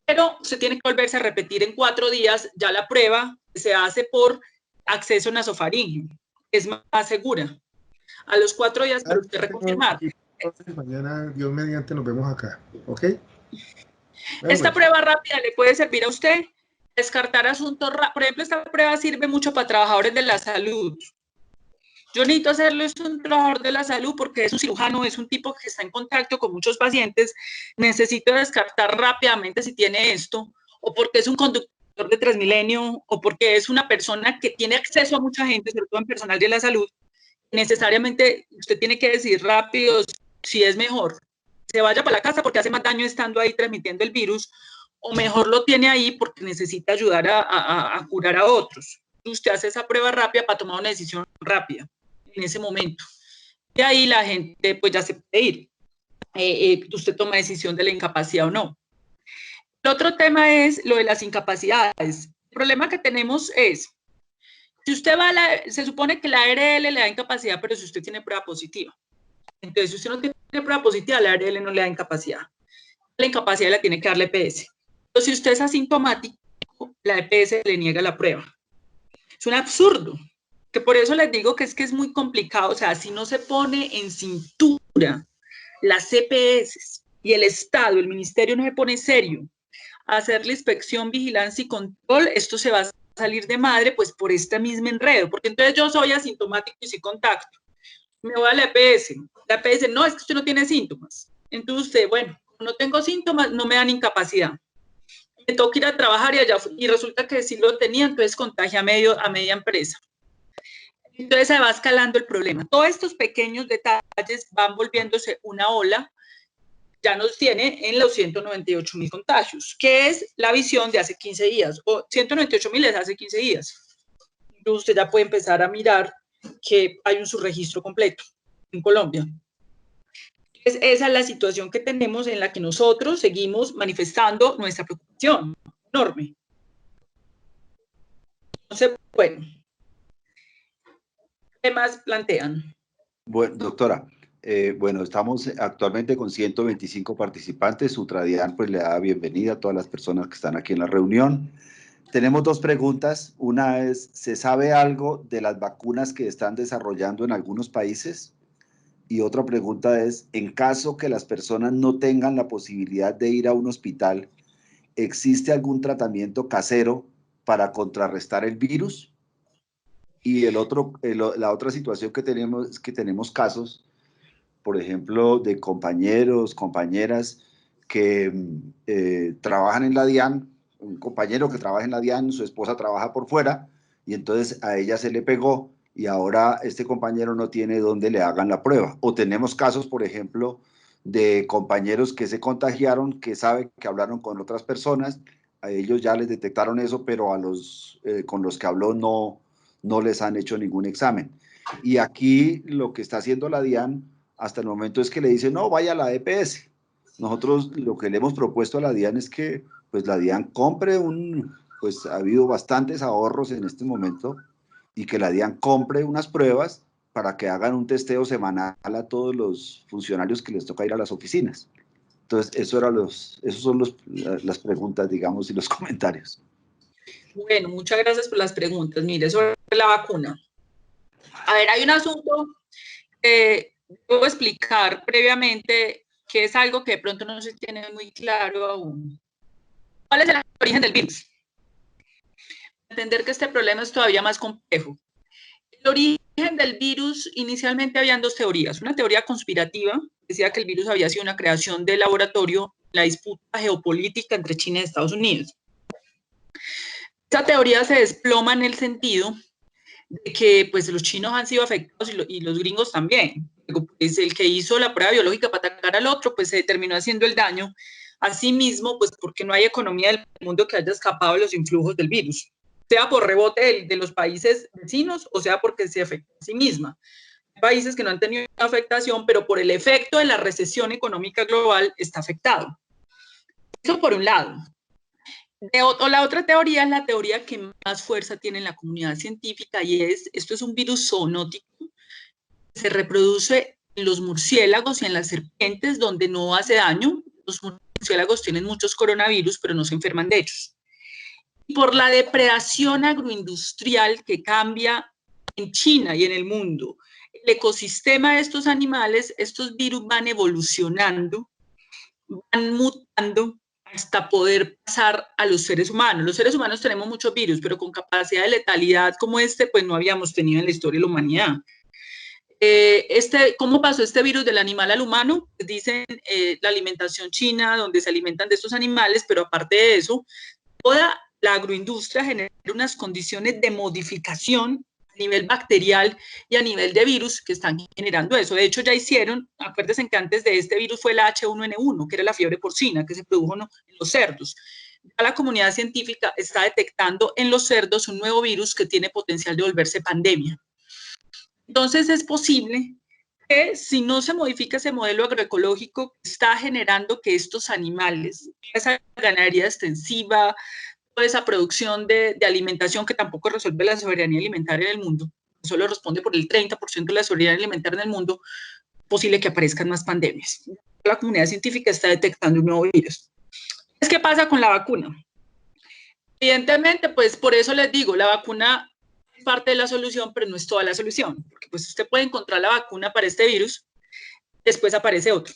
pero usted tiene que volverse a repetir en 4 días. Ya la prueba se hace por acceso nasofaríngeo, es más segura. A los 4 días para usted reconfirmar. Mañana, Dios mediante, nos vemos acá, ¿ok? Esta prueba rápida le puede servir a usted descartar asuntos. Por ejemplo, esta prueba sirve mucho para trabajadores de la salud. Yo necesito hacerlo, es un trabajador de la salud porque es un cirujano, es un tipo que está en contacto con muchos pacientes. Necesito descartar rápidamente si tiene esto, o porque es un conductor de Transmilenio, o porque es una persona que tiene acceso a mucha gente, sobre todo en personal de la salud. Necesariamente usted tiene que decir rápido si es mejor se vaya para la casa porque hace más daño estando ahí transmitiendo el virus, o mejor lo tiene ahí porque necesita ayudar a curar a otros. Usted hace esa prueba rápida para tomar una decisión rápida en ese momento. Y ahí la gente pues ya se puede ir. Usted toma decisión de la incapacidad o no. El otro tema es lo de las incapacidades. El problema que tenemos es, si usted va se supone que la ARL le da incapacidad, pero si usted tiene prueba positiva. Entonces, si usted no tiene prueba positiva, la ARL no le da incapacidad. La incapacidad la tiene que dar la EPS. Pero si usted es asintomático, la EPS le niega la prueba. Es un absurdo. Que por eso les digo que es muy complicado. O sea, si no se pone en cintura las EPS y el Estado, el Ministerio no se pone serio a hacer la inspección, vigilancia y control, esto se va a salir de madre, pues por este mismo enredo, porque entonces yo soy asintomático y sí contacto. Me voy a la EPS. La EPS, no, es que usted no tiene síntomas. Entonces usted, bueno, no tengo síntomas, no me dan incapacidad. Me toca ir a trabajar y resulta que sí lo tenía, entonces contagia a media empresa. Entonces se va escalando el problema. Todos estos pequeños detalles van volviéndose una ola, ya nos tiene en los 198.000 contagios, que es la visión de hace 15 días, o 198.000 es hace 15 días. Entonces usted ya puede empezar a mirar que hay un subregistro completo en Colombia. Esa es la situación que tenemos en la que nosotros seguimos manifestando nuestra preocupación enorme. Entonces, bueno, ¿qué más plantean? Bueno, doctora, bueno, estamos actualmente con 125 participantes. Ultradian pues le da bienvenida a todas las personas que están aquí en la reunión. Tenemos dos preguntas. Una es, ¿se sabe algo de las vacunas que están desarrollando en algunos países? Y otra pregunta es, en caso que las personas no tengan la posibilidad de ir a un hospital, ¿existe algún tratamiento casero para contrarrestar el virus? Y la otra situación que tenemos es que tenemos casos, por ejemplo, de compañeros, compañeras que trabajan en la DIAN, un compañero que trabaja en la DIAN, su esposa trabaja por fuera, y entonces a ella se le pegó, y ahora este compañero no tiene dónde le hagan la prueba. O tenemos casos, por ejemplo, de compañeros que se contagiaron, que saben que hablaron con otras personas, a ellos ya les detectaron eso, pero a con los que habló no les han hecho ningún examen. Y aquí lo que está haciendo la DIAN hasta el momento es que le dicen, no, vaya a la EPS. Nosotros lo que le hemos propuesto a la DIAN es que pues la DIAN compre pues ha habido bastantes ahorros en este momento, y que la DIAN compre unas pruebas para que hagan un testeo semanal a todos los funcionarios que les toca ir a las oficinas. Entonces, esos son las preguntas, digamos, y los comentarios. Bueno, muchas gracias por las preguntas. Mire, sobre la vacuna. A ver, hay un asunto que debo explicar previamente, que es algo que de pronto no se tiene muy claro aún. ¿Cuál es el origen del virus? Entender que este problema es todavía más complejo. El origen del virus, inicialmente habían dos teorías. Una teoría conspirativa, decía que el virus había sido una creación de laboratorio en la disputa geopolítica entre China y Estados Unidos. Esta teoría se desploma en el sentido de que pues, los chinos han sido afectados y los gringos también. Pues, el que hizo la prueba biológica para atacar al otro, pues se terminó haciendo el daño a sí mismo, pues porque no hay economía del mundo que haya escapado de los influjos del virus, sea por rebote de los países vecinos o sea porque se afecta a sí misma. Hay países que no han tenido afectación, pero por el efecto de la recesión económica global está afectado. Eso por un lado. La otra teoría es la teoría que más fuerza tiene en la comunidad científica, y esto es un virus zoonótico, se reproduce en los murciélagos y en las serpientes, donde no hace daño. Los murciélagos tienen muchos coronavirus, pero no se enferman de ellos. Y por la depredación agroindustrial que cambia en China y en el mundo el ecosistema de estos animales, estos virus van evolucionando, van mutando, hasta poder pasar a los seres humanos. Los seres humanos tenemos muchos virus, pero con capacidad de letalidad como este, pues no habíamos tenido en la historia de la humanidad. ¿Cómo pasó este virus del animal al humano? Dicen la alimentación china, donde se alimentan de estos animales, pero aparte de eso, toda la agroindustria genera unas condiciones de modificación a nivel bacterial y a nivel de virus que están generando eso. De hecho, ya hicieron, acuérdense que antes de este virus fue la H1N1, que era la fiebre porcina, que se produjo en los cerdos. Ya la comunidad científica está detectando en los cerdos un nuevo virus que tiene potencial de volverse pandemia. Entonces es posible que si no se modifica ese modelo agroecológico, está generando que estos animales, esa ganadería extensiva, toda esa producción de alimentación que tampoco resuelve la soberanía alimentaria en el mundo, solo responde por el 30% de la soberanía alimentaria en el mundo, es posible que aparezcan más pandemias. La comunidad científica está detectando un nuevo virus. ¿Qué pasa con la vacuna? Evidentemente, pues por eso les digo, la vacuna es parte de la solución, pero no es toda la solución, porque pues usted puede encontrar la vacuna para este virus, después aparece otro.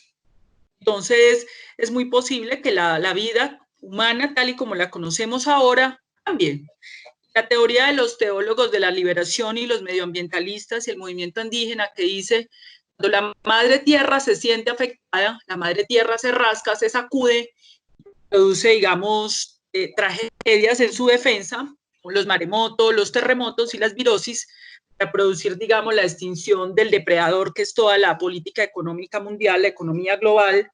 Entonces, es muy posible que la vida humana, tal y como la conocemos ahora, cambie. La teoría de los teólogos de la liberación y los medioambientalistas y el movimiento indígena que dice, cuando la madre tierra se siente afectada, la madre tierra se rasca, se sacude, produce, digamos, tragedias en su defensa, los maremotos, los terremotos y las virosis, para producir, digamos, la extinción del depredador, que es toda la política económica mundial, la economía global,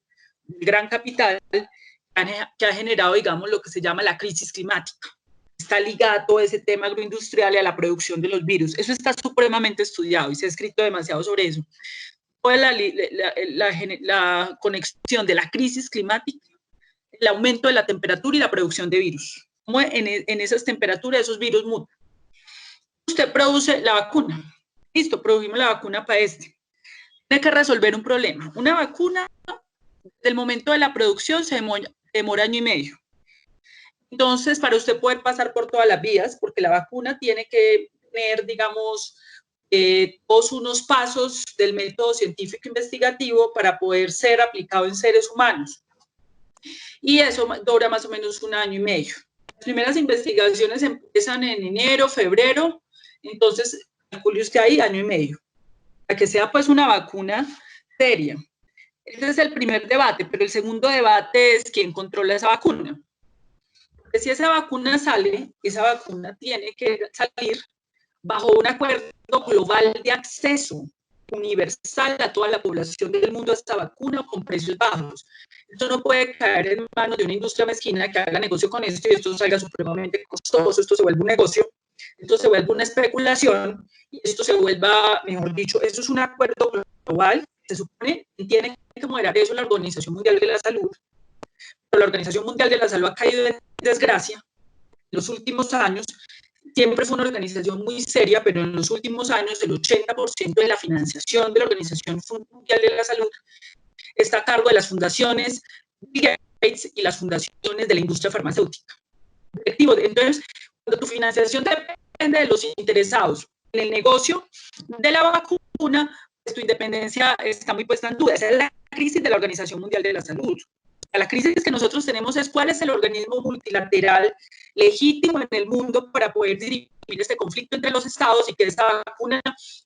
el gran capital, que ha generado, digamos, lo que se llama la crisis climática. Está ligado todo ese tema agroindustrial y a la producción de los virus. Eso está supremamente estudiado y se ha escrito demasiado sobre eso. Toda la conexión de la crisis climática, el aumento de la temperatura y la producción de virus. Como en esas temperaturas esos virus mutan. Usted produce la vacuna. Listo, produjimos la vacuna para este. Tiene que resolver un problema. Una vacuna, del momento de la producción, se demora año y medio. Entonces, para usted poder pasar por todas las vías, porque la vacuna tiene que tener, digamos, todos unos pasos del método científico investigativo para poder ser aplicado en seres humanos. Y eso dura más o menos un año y medio. Las primeras investigaciones empiezan en enero, febrero, entonces calcule usted ahí año y medio, para que sea pues una vacuna seria. Ese es el primer debate, pero el segundo debate es quién controla esa vacuna. Porque si esa vacuna sale, esa vacuna tiene que salir bajo un acuerdo global de acceso universal a toda la población del mundo a esta vacuna con precios bajos. Esto no puede caer en manos de una industria mezquina que haga negocio con esto y esto salga supremamente costoso, esto se vuelve un negocio, esto se vuelve una especulación y esto se vuelva, mejor dicho, esto es un acuerdo global, se supone que tiene que moderar eso la Organización Mundial de la Salud, pero la Organización Mundial de la Salud ha caído en desgracia en los últimos años. Siempre fue una organización muy seria, pero en los últimos años el 80% de la financiación de la Organización Mundial de la Salud está a cargo de las fundaciones Bill Gates y las fundaciones de la industria farmacéutica. Entonces, cuando tu financiación depende de los interesados en el negocio de la vacuna, pues tu independencia está muy puesta en duda. Esa es la crisis de la Organización Mundial de la Salud. La crisis que nosotros tenemos es cuál es el organismo multilateral legítimo en el mundo para poder dirigir este conflicto entre los estados y que esta vacuna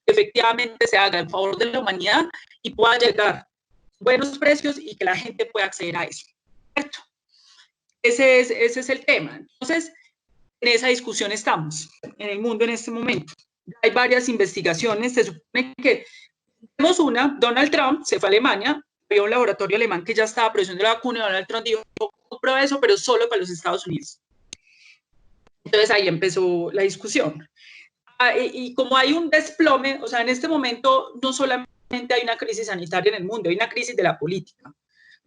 efectivamente se haga en favor de la humanidad y pueda llegar a buenos precios y que la gente pueda acceder a eso. ¿Cierto? Ese es el tema. Entonces, en esa discusión estamos en el mundo en este momento. Hay varias investigaciones, se supone que tenemos una, Donald Trump se fue a Alemania, había un laboratorio alemán que ya estaba produciendo la vacuna y Donald Trump dijo, compro eso, pero solo para los Estados Unidos. Entonces ahí empezó la discusión. Y como hay un desplome, o sea, en este momento no solamente hay una crisis sanitaria en el mundo, hay una crisis de la política.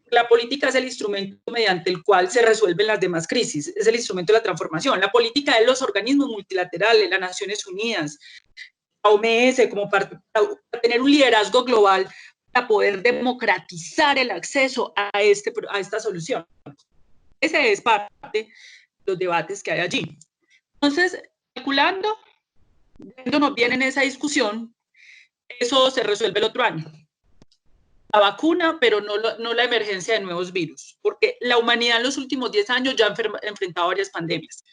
La política es el instrumento mediante el cual se resuelven las demás crisis, es el instrumento de la transformación. La política es los organismos multilaterales, las Naciones Unidas, la OMS, como para tener un liderazgo global para poder democratizar el acceso a esta solución. Ese es parte de los debates que hay allí. Entonces, calculando, viéndonos bien en esa discusión, eso se resuelve el otro año. La vacuna, pero no la emergencia de nuevos virus, porque la humanidad en los últimos 10 años ya ha enfrentado varias pandemias.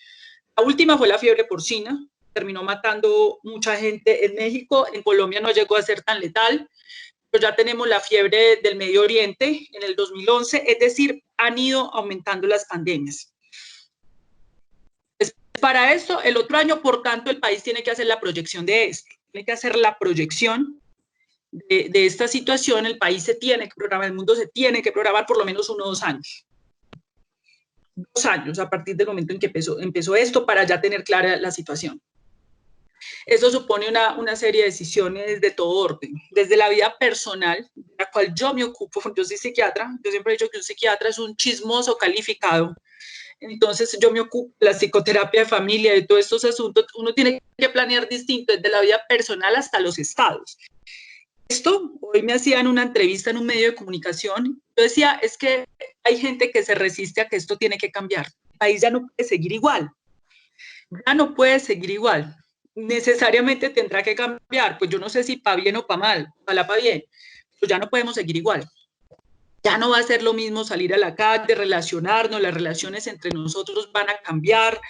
La última fue la fiebre porcina, terminó matando mucha gente en México, en Colombia no llegó a ser tan letal, pero ya tenemos la fiebre del Medio Oriente en el 2011, es decir, han ido aumentando las pandemias. Para esto, el otro año, por tanto, el país tiene que hacer la proyección de esto, tiene que hacer la proyección de esta situación, el país se tiene que programar, el mundo se tiene que programar por lo menos 1 o 2 años. 2 años a partir del momento en que empezó esto para ya tener clara la situación. Eso supone una serie de decisiones de todo orden, desde la vida personal, de la cual yo me ocupo, yo soy psiquiatra, yo siempre he dicho que un psiquiatra es un chismoso calificado, entonces yo me ocupo de la psicoterapia de familia, de todos estos asuntos, uno tiene que planear distinto, desde la vida personal hasta los estados. Esto, hoy me hacían una entrevista en un medio de comunicación, yo decía, es que hay gente que se resiste a que esto tiene que cambiar, el país ya no puede seguir igual, necesariamente tendrá que cambiar, pues yo no sé si para bien o para mal, ojalá para bien, pero ya no podemos seguir igual. Ya no va a ser lo mismo salir a la calle, relacionarnos, las relaciones entre nosotros van a cambiar,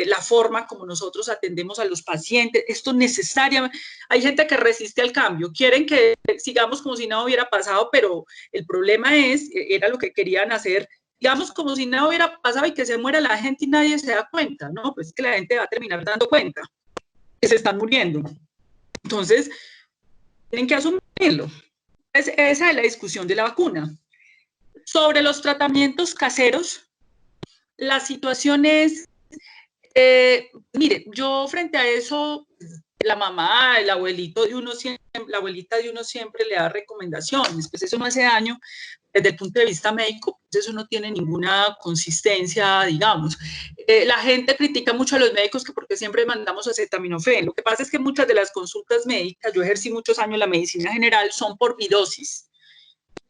la forma como nosotros atendemos a los pacientes, esto necesariamente, hay gente que resiste al cambio, quieren que sigamos como si nada hubiera pasado, pero el problema era lo que querían hacer, digamos como si nada hubiera pasado y que se muera la gente y nadie se da cuenta, ¿no? Pues que la gente va a terminar dando cuenta que se están muriendo. Entonces, tienen que asumirlo. Esa es la discusión de la vacuna. Sobre los tratamientos caseros, la situación es, mire, yo frente a eso, la mamá, el abuelito de uno siempre, la abuelita de uno siempre le da recomendaciones, pues eso no hace daño desde el punto de vista médico, pues eso no tiene ninguna consistencia, digamos. La gente critica mucho a los médicos que porque siempre mandamos acetaminofén. Lo que pasa es que muchas de las consultas médicas, yo ejercí muchos años la medicina general, son por virosis.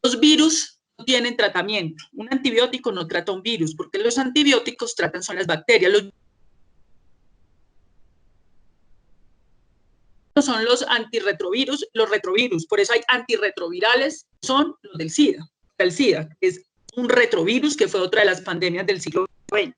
Los virus no tienen tratamiento. Un antibiótico no trata un virus, porque los antibióticos tratan son las bacterias. Son los antirretrovirus, los retrovirus. Por eso hay antirretrovirales, son los del SIDA. El SIDA es un retrovirus que fue otra de las pandemias del siglo XX.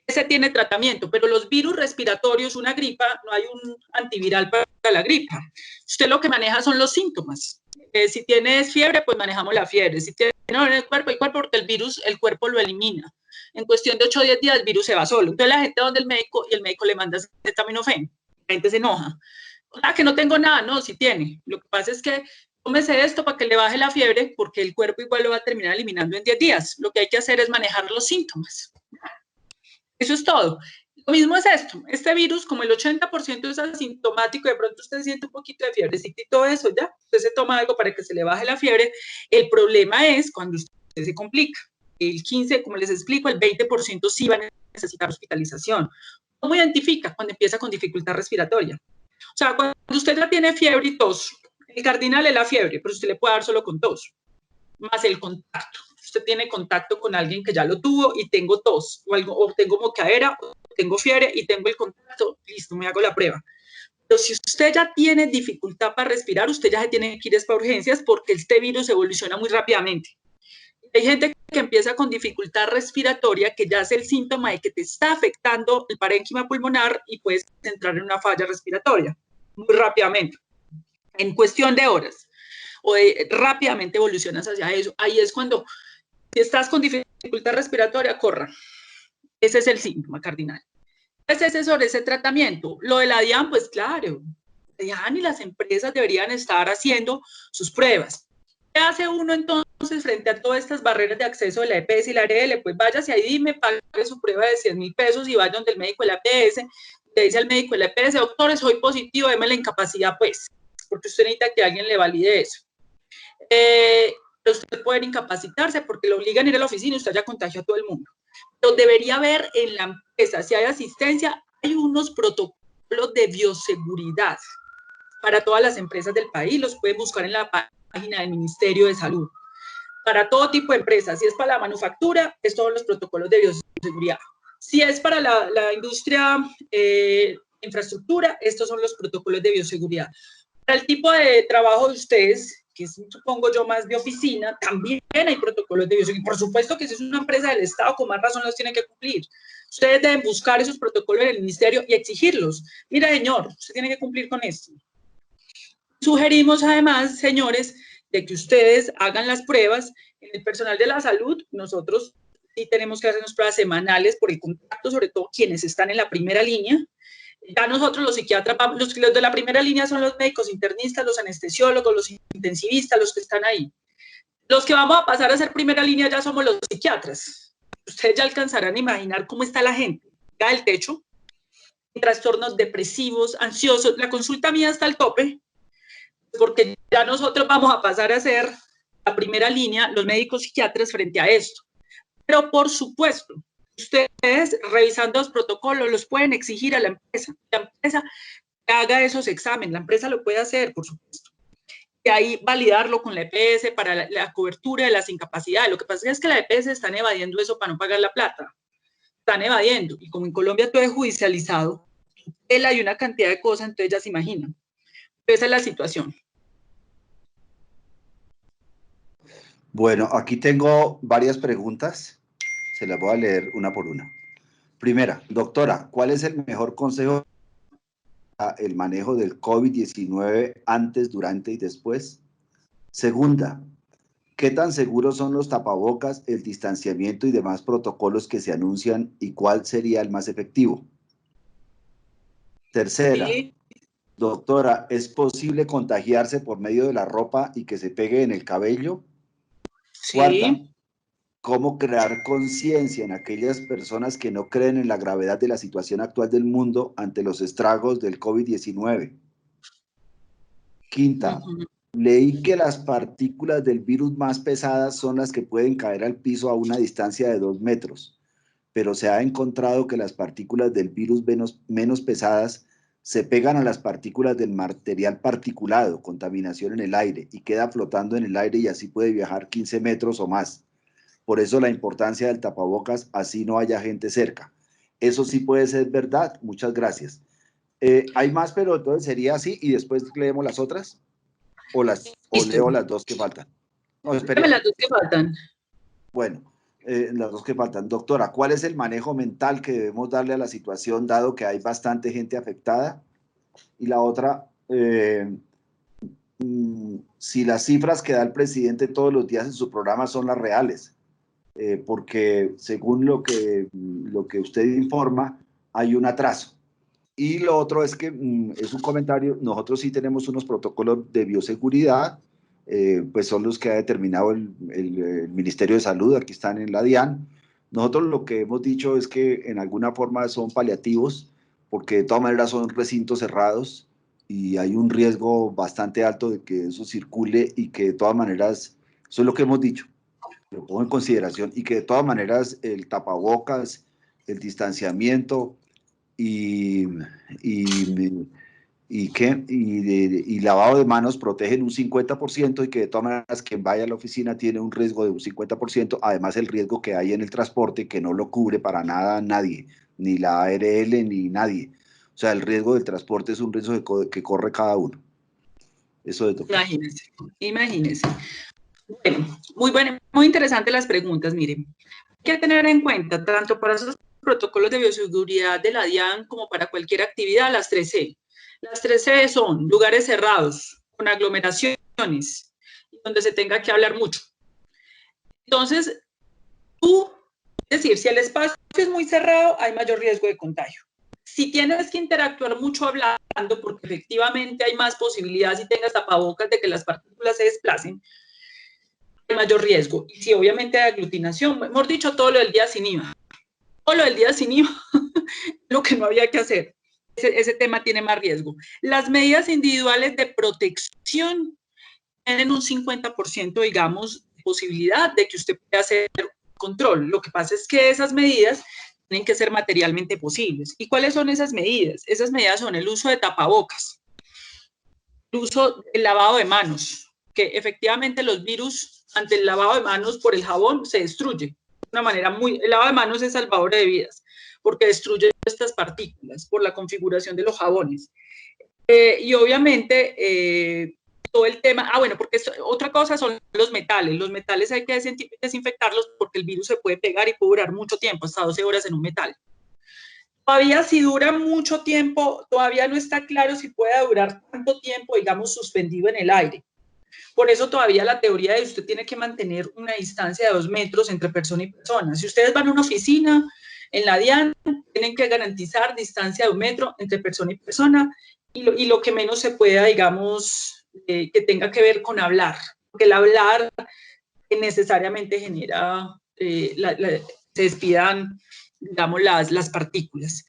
Ese tiene tratamiento, pero los virus respiratorios, una gripa, no hay un antiviral para la gripa. Usted lo que maneja son los síntomas. Si tienes fiebre, pues manejamos la fiebre. Si tiene dolor en el cuerpo, porque el cuerpo lo elimina. En cuestión de 8 o 10 días el virus se va solo. Entonces la gente va donde el médico y el médico le manda acetaminofén. La gente se enoja. Ah, que no tengo nada. No, sí tiene. Lo que pasa es que tómese esto para que le baje la fiebre, porque el cuerpo igual lo va a terminar eliminando en 10 días. Lo que hay que hacer es manejar los síntomas. Eso es todo. Lo mismo es esto. Este virus, como el 80% es asintomático, de pronto usted siente un poquito de fiebrecita y todo eso, ya. Usted se toma algo para que se le baje la fiebre. El problema es cuando usted se complica. El 15, como les explico, el 20% sí va a necesitar hospitalización. ¿Cómo identifica? Cuando empieza con dificultad respiratoria. O sea, cuando usted ya tiene fiebre y tos, el cardinal es la fiebre, pero usted le puede dar solo con tos, más el contacto. Usted tiene contacto con alguien que ya lo tuvo y tengo tos, o tengo moqueadera, o tengo fiebre y tengo el contacto, listo, me hago la prueba. Pero si usted ya tiene dificultad para respirar, usted ya se tiene que ir para urgencias porque este virus evoluciona muy rápidamente. Hay gente que empieza con dificultad respiratoria, que ya es el síntoma de que te está afectando el parénquima pulmonar y puedes entrar en una falla respiratoria muy rápidamente, en cuestión de horas, o rápidamente evolucionas hacia eso. Ahí es cuando, si estás con dificultad respiratoria, corra. Ese es el síntoma cardinal. Ese es sobre ese tratamiento. Lo de la DIAN, pues claro, la DIAN y las empresas deberían estar haciendo sus pruebas. ¿Qué hace uno entonces frente a todas estas barreras de acceso de la EPS y la ARL? Pues váyase ahí, me pague su prueba de 100.000 pesos y vaya donde el médico de la EPS, le dice al médico de la EPS, doctor, soy positivo, déme la incapacidad, pues, porque usted necesita que alguien le valide eso. Usted puede incapacitarse porque lo obligan a ir a la oficina y usted ya contagia a todo el mundo. Pero debería haber en la empresa, si hay asistencia, hay unos protocolos de bioseguridad para todas las empresas del país, los pueden buscar en la página del Ministerio de Salud. Para todo tipo de empresas, si es para la manufactura, es todos los protocolos de bioseguridad. Si es para la industria, infraestructura, estos son los protocolos de bioseguridad. Para el tipo de trabajo de ustedes, que es, supongo yo, más de oficina, también hay protocolos de bioseguridad. Por supuesto que si es una empresa del Estado, con más razón los tienen que cumplir. Ustedes deben buscar esos protocolos en el ministerio y exigirlos. Mira, señor, usted tiene que cumplir con esto. Sugerimos además, señores, de que ustedes hagan las pruebas. En el personal de la salud, nosotros sí tenemos que hacernos pruebas semanales por el contacto, sobre todo quienes están en la primera línea. Ya nosotros los psiquiatras, los de la primera línea son los médicos internistas, los anestesiólogos, los intensivistas, los que están ahí. Los que vamos a pasar a ser primera línea ya somos los psiquiatras. Ustedes ya alcanzarán a imaginar cómo está la gente. Ya del techo, trastornos depresivos, ansiosos. La consulta mía está al tope, porque ya nosotros vamos a pasar a ser la primera línea, los médicos psiquiatras frente a esto. Pero por supuesto, ustedes revisando los protocolos los pueden exigir a la empresa que haga esos exámenes, la empresa lo puede hacer, por supuesto. Y ahí validarlo con la EPS para la cobertura de las incapacidades. Lo que pasa es que la EPS están evadiendo eso para no pagar la plata. Están evadiendo. Y como en Colombia todo es judicializado, él hay una cantidad de cosas, entonces ya se imaginan. Esa es la situación. Bueno, aquí tengo varias preguntas. Se las voy a leer una por una. Primera, doctora, ¿cuál es el mejor consejo para el manejo del COVID-19 antes, durante y después? Segunda, ¿qué tan seguros son los tapabocas, el distanciamiento y demás protocolos que se anuncian y cuál sería el más efectivo? Tercera, Sí, doctora, ¿es posible contagiarse por medio de la ropa y que se pegue en el cabello? Cuarta, sí. ¿cómo crear conciencia en aquellas personas que no creen en la gravedad de la situación actual del mundo ante los estragos del COVID-19? Quinta, Ujú. leí que las partículas del virus más pesadas son las que pueden caer al piso a una distancia de 2 metros, pero se ha encontrado que las partículas del virus menos pesadas se pegan a las partículas del material particulado, contaminación en el aire, y queda flotando en el aire y así puede viajar 15 metros o más. Por eso la importancia del tapabocas, así no haya gente cerca. Eso sí puede ser verdad. Muchas gracias. Hay más, pero entonces sería así y después leemos las otras o Listo. leo las dos que faltan. No, Dame espere. las dos que faltan. Bueno, las dos que faltan. Doctora, ¿cuál es el manejo mental que debemos darle a la situación dado que hay bastante gente afectada? Y la otra, si las cifras que da el presidente todos los días en su programa son las reales. Porque según lo que usted informa, hay un atraso. Y lo otro es que es un comentario, nosotros sí tenemos unos protocolos de bioseguridad, pues son los que ha determinado el Ministerio de Salud, aquí están en la DIAN. Nosotros lo que hemos dicho es que en alguna forma son paliativos, porque de todas maneras son recintos cerrados y hay un riesgo bastante alto de que eso circule y que de todas maneras, eso es lo que hemos dicho, lo pongo en consideración, y que de todas maneras el tapabocas, el distanciamiento y, y, y lavado de manos protegen un 50% y que de todas maneras quien vaya a la oficina tiene un riesgo de un 50%, además el riesgo que hay en el transporte que no lo cubre para nada nadie, ni la ARL ni nadie. O sea, el riesgo del transporte es un riesgo que corre cada uno. Eso es, doctor. Imagínense, imagínense. Bueno, muy interesantes las preguntas, miren. Hay que tener en cuenta, tanto para esos protocolos de bioseguridad de la DIAN como para cualquier actividad, las 3C. Las 3C son lugares cerrados, con aglomeraciones, donde se tenga que hablar mucho. Entonces, es decir, si el espacio es muy cerrado, hay mayor riesgo de contagio. Si tienes que interactuar mucho hablando, porque efectivamente hay más posibilidad si tengas tapabocas de que las partículas se desplacen, hay mayor riesgo. Y si obviamente hay aglutinación, hemos dicho todo lo del día sin IVA. Todo lo del día sin IVA, lo que no había que hacer. Ese tema tiene más riesgo. Las medidas individuales de protección tienen un 50%, digamos, de posibilidad de que usted pueda hacer control. Lo que pasa es que esas medidas tienen que ser materialmente posibles. ¿Y cuáles son esas medidas? Esas medidas son el uso de tapabocas, el uso del lavado de manos, que efectivamente los virus ante el lavado de manos por el jabón se destruye. De una manera el lavado de manos es salvador de vidas, porque destruye estas partículas por la configuración de los jabones. Y obviamente todo el tema, bueno, porque otra cosa son los metales hay que desinfectarlos porque el virus se puede pegar y puede durar mucho tiempo, hasta 12 horas en un metal. Todavía si dura mucho tiempo, todavía no está claro si puede durar tanto tiempo, digamos, suspendido en el aire. Por eso todavía la teoría de usted tiene que mantener una distancia de 2 metros entre persona y persona. Si ustedes van a una oficina, en la DIAN, tienen que garantizar distancia de 1 metro entre persona y persona y lo que menos se pueda, digamos, que tenga que ver con hablar. Porque el hablar necesariamente genera, se despidan, digamos, las partículas.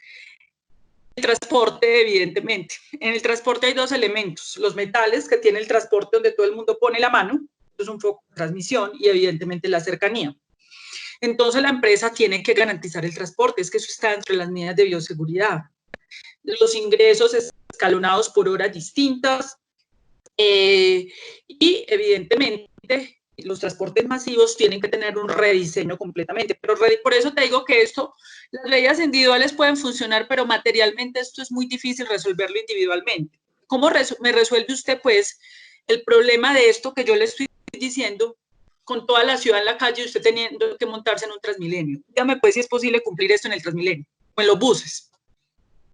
El transporte, evidentemente. En el transporte hay dos elementos. Los metales, que tiene el transporte donde todo el mundo pone la mano, es un foco de transmisión, y evidentemente la cercanía. Entonces la empresa tiene que garantizar el transporte, es que eso está dentro de las medidas de bioseguridad. Los ingresos escalonados por horas distintas y evidentemente los transportes masivos tienen que tener un rediseño completamente, pero por eso te digo que las medidas individuales pueden funcionar, pero materialmente esto es muy difícil resolverlo individualmente. ¿Cómo me resuelve usted, pues, el problema de esto que yo le estoy diciendo? con toda la ciudad en la calle y usted teniendo que montarse en un Transmilenio. Dígame pues si es posible cumplir esto en el Transmilenio, o en los buses,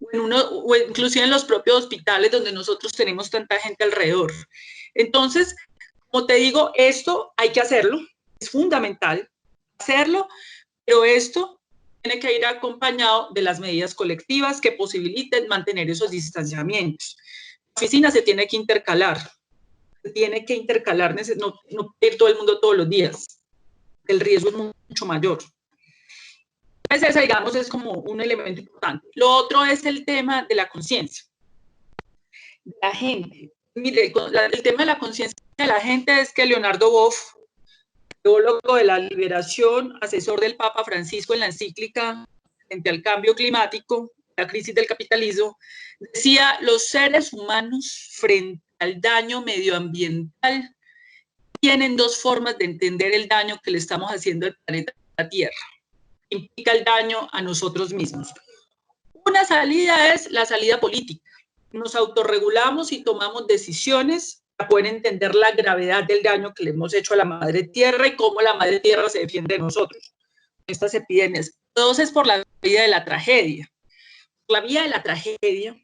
o inclusive en los propios hospitales donde nosotros tenemos tanta gente alrededor. Entonces, como te digo, esto hay que hacerlo, es fundamental hacerlo, pero esto tiene que ir acompañado de las medidas colectivas que posibiliten mantener esos distanciamientos. La oficina se tiene que intercalar, no ir todo el mundo todos los días. El riesgo es mucho mayor. Entonces, ese, digamos, es como un elemento importante. Lo otro es el tema de la conciencia de la gente. Mire, el tema de la conciencia de la gente es que Leonardo Boff, teólogo de la liberación, asesor del Papa Francisco en la encíclica frente al cambio climático, la crisis del capitalismo, decía: los seres humanos frente al daño medioambiental tienen dos formas de entender el daño que le estamos haciendo al planeta Tierra. Implica el daño a nosotros mismos. Una salida es la salida política. Nos autorregulamos y tomamos decisiones para poder entender la gravedad del daño que le hemos hecho a la madre tierra y cómo la madre tierra se defiende de nosotros. Estas epidemias. Entonces, por la vía de la tragedia. Por la vía de la tragedia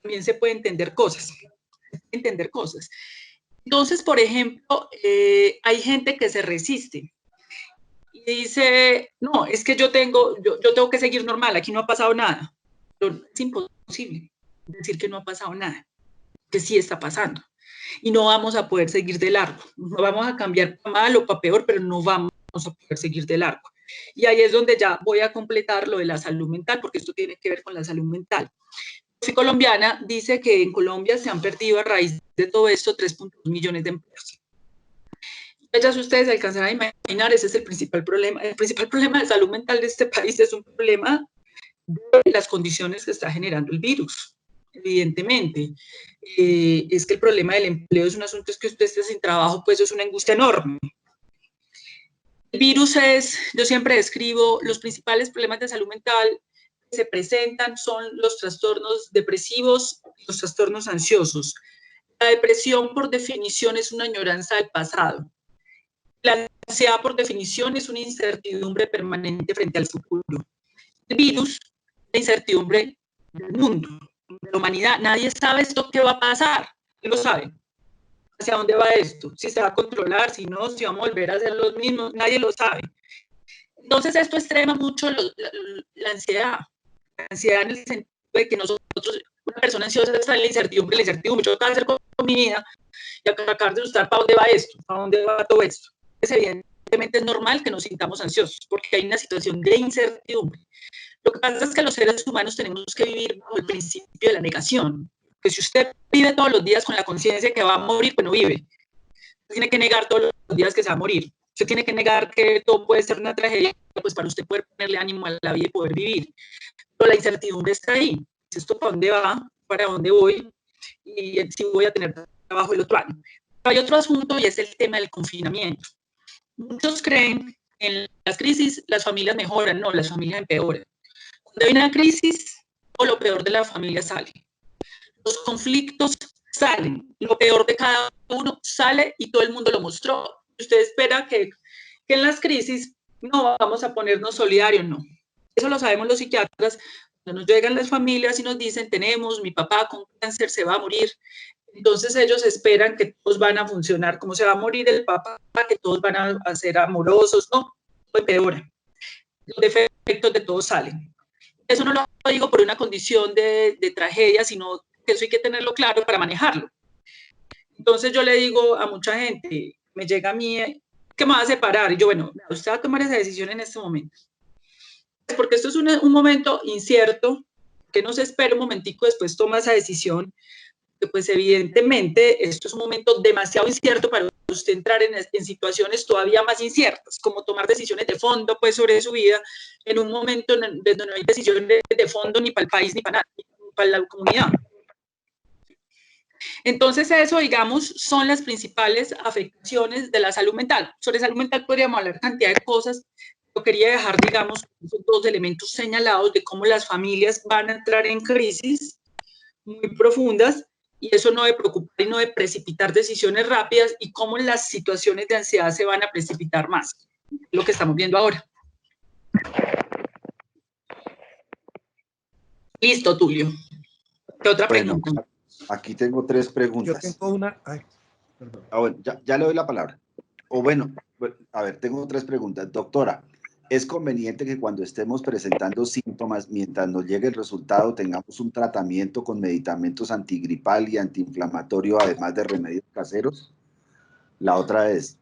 también se puede entender cosas. Entonces, por ejemplo, hay gente que se resiste y dice: no, es que yo tengo que seguir normal, aquí no ha pasado nada. Pero es imposible decir que no ha pasado nada, que sí está pasando. Y no vamos a poder seguir de largo. No vamos a cambiar para mal o para peor, pero no vamos a poder seguir de largo. Y ahí es donde ya voy a completar lo de la salud mental, porque esto tiene que ver con la salud mental. La colombiana dice que en Colombia se han perdido a raíz de todo esto 3.2 millones de empleos. Ya si ustedes alcanzan a imaginar, ese es el principal problema. El principal problema de salud mental de este país es un problema de las condiciones que está generando el virus. Evidentemente, es que el problema del empleo es un asunto, es que usted esté sin trabajo, pues es una angustia enorme. El virus yo siempre describo, los principales problemas de salud mental que se presentan son los trastornos depresivos y los trastornos ansiosos. La depresión, por definición, es una añoranza del pasado. La ansiedad, por definición, es una incertidumbre permanente frente al futuro. El virus, la incertidumbre del mundo, de la humanidad. Nadie sabe esto qué va a pasar. ¿Quién lo sabe? ¿Hacia dónde va esto? Si se va a controlar, si no, si vamos a volver a ser los mismos, nadie lo sabe. Entonces esto extrema mucho la ansiedad. La ansiedad en el sentido de que nosotros, una persona ansiosa está en la incertidumbre, yo qué voy a hacer con mi vida y acabar de buscar para dónde va esto, para dónde va todo esto. Pues evidentemente es normal que nos sintamos ansiosos porque hay una situación de incertidumbre. Lo que pasa es que los seres humanos tenemos que vivir bajo el principio de la negación. Que si usted vive todos los días con la conciencia de que va a morir, pues no vive. Usted tiene que negar todos los días que se va a morir. Usted tiene que negar que todo puede ser una tragedia, pues para usted poder ponerle ánimo a la vida y poder vivir. Pero la incertidumbre está ahí. ¿Esto para dónde va? ¿Para dónde voy? Y si voy a tener trabajo el otro año. Pero hay otro asunto y es el tema del confinamiento. Muchos creen que en las crisis las familias mejoran. No, las familias empeoran. Cuando hay una crisis, lo peor de la familia sale. Los conflictos salen, lo peor de cada uno sale y todo el mundo lo mostró. Usted espera que en las crisis no vamos a ponernos solidarios, no. Eso lo sabemos los psiquiatras. Cuando nos llegan las familias y nos dicen: mi papá con cáncer se va a morir. Entonces ellos esperan que todos van a funcionar como se va a morir el papá, que todos van a ser amorosos. No, todo empeora. Los defectos de todos salen. Eso no lo digo por una condición de tragedia, sino que eso hay que tenerlo claro para manejarlo. Entonces yo le digo a mucha gente, me llega a mí, ¿qué me va a separar? Y yo, bueno, usted va a tomar esa decisión en este momento. Porque esto es un momento incierto, que no se espera un momentico, después toma esa decisión, que pues evidentemente esto es un momento demasiado incierto para usted entrar en situaciones todavía más inciertas, como tomar decisiones de fondo pues sobre su vida, en un momento donde no hay decisiones de fondo ni para el país ni para nada, ni para la comunidad. Entonces eso, digamos, son las principales afectaciones de la salud mental. Sobre salud mental podríamos hablar cantidad de cosas. Yo quería dejar, digamos, esos dos elementos señalados de cómo las familias van a entrar en crisis muy profundas y eso no debe preocupar y no debe precipitar decisiones rápidas, y cómo las situaciones de ansiedad se van a precipitar más, lo que estamos viendo ahora. Listo, Tulio. ¿Qué otra pregunta? Bueno, aquí tengo 3 preguntas. Yo tengo una. Ay, perdón. Bueno, ya le doy la palabra. O bueno, a ver, tengo 3 preguntas. Doctora, ¿es conveniente que cuando estemos presentando síntomas, mientras nos llegue el resultado, tengamos un tratamiento con medicamentos antigripal y antiinflamatorio, además de remedios caseros? La otra es,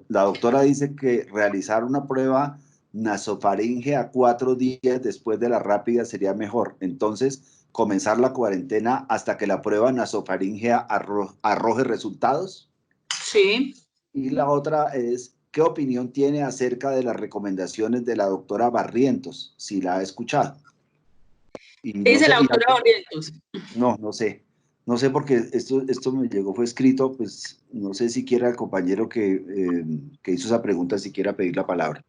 la doctora dice que realizar una prueba nasofaríngea 4 días después de la rápida sería mejor. Entonces, comenzar la cuarentena hasta que la prueba nasofaríngea arroje resultados. Sí. Y la otra es, ¿qué opinión tiene acerca de las recomendaciones de la doctora Barrientos? Si la ha escuchado. Y ¿Qué dice la doctora Barrientos? No sé. No sé porque esto me llegó, fue escrito, pues no sé si quiera el compañero que hizo esa pregunta, si quiera pedir la palabra.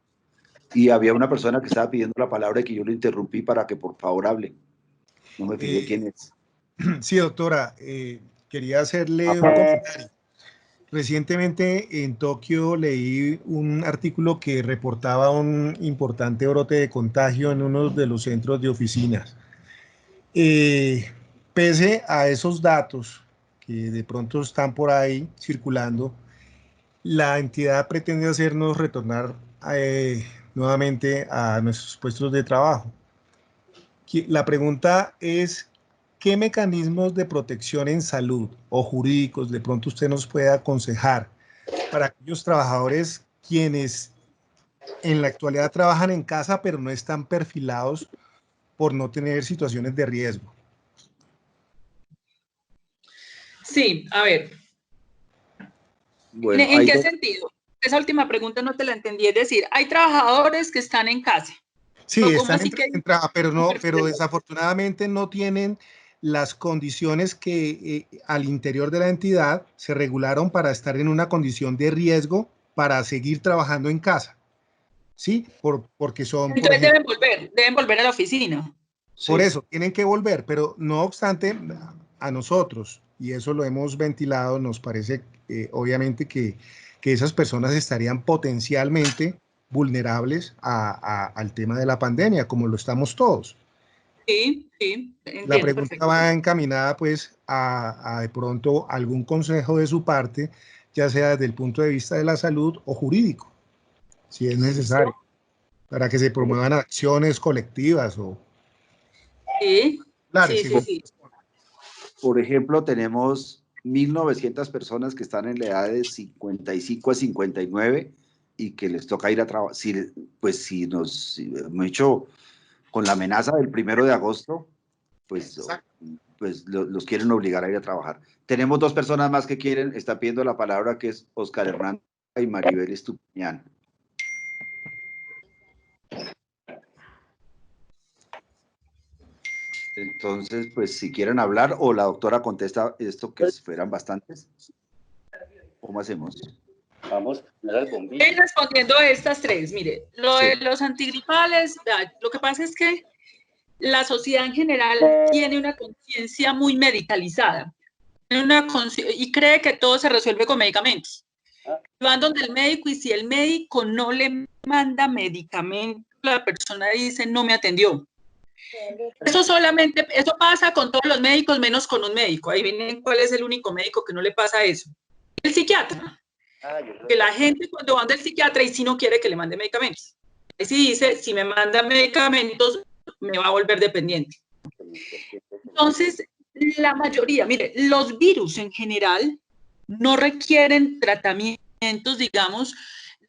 Y había una persona que estaba pidiendo la palabra y que yo le interrumpí para que por favor hable. No me fijé quién es. Sí, doctora, quería hacerle un comentario. Recientemente en Tokio leí un artículo que reportaba un importante brote de contagio en uno de los centros de oficinas. Pese a esos datos que de pronto están por ahí circulando, la entidad pretende hacernos retornar nuevamente a nuestros puestos de trabajo. La pregunta es, ¿qué mecanismos de protección en salud o jurídicos de pronto usted nos puede aconsejar para aquellos trabajadores quienes en la actualidad trabajan en casa pero no están perfilados por no tener situaciones de riesgo? Sí, a ver. Bueno, ¿En qué sentido? Esa última pregunta no te la entendí. Es decir, hay trabajadores que están en casa. Sí, ¿no? están en trabajo, pero desafortunadamente no tienen las condiciones que al interior de la entidad se regularon para estar en una condición de riesgo para seguir trabajando en casa. ¿Sí? Porque son, entonces, por ejemplo, deben volver a la oficina. Por eso, tienen que volver, pero no obstante, a nosotros, y eso lo hemos ventilado, nos parece obviamente que esas personas estarían potencialmente vulnerables al tema de la pandemia, como lo estamos todos. Sí, La pregunta va encaminada pues a de pronto algún consejo de su parte, ya sea desde el punto de vista de la salud o jurídico, si es necesario, para que se promuevan acciones colectivas o... Sí, Claro, sí. Por ejemplo, tenemos 1.900 personas que están en la edad de 55 a 59 y que les toca ir a trabajar. Pues si hemos hecho con la amenaza del 1 de agosto, pues los quieren obligar a ir a trabajar. Tenemos 2 personas más que están pidiendo la palabra, que es Oscar Hernández y Maribel Estupiñán. Entonces, pues si quieren hablar o la doctora contesta esto, que fueran bastantes. ¿Cómo hacemos? Vamos a poner al bombillo. Estoy respondiendo a estas 3. Mire, lo de los antigripales, lo que pasa es que la sociedad en general tiene una conciencia muy medicalizada y cree que todo se resuelve con medicamentos. Van donde el médico y si el médico no le manda medicamento, la persona dice no me atendió. Eso pasa con todos los médicos menos con un médico. Ahí vienen cuál es el único médico que no le pasa eso. El psiquiatra. Que la gente cuando va del psiquiatra y si no quiere que le mande medicamentos. Y si dice, si me manda medicamentos, me va a volver dependiente. Entonces, la mayoría, mire, los virus en general no requieren tratamientos, digamos,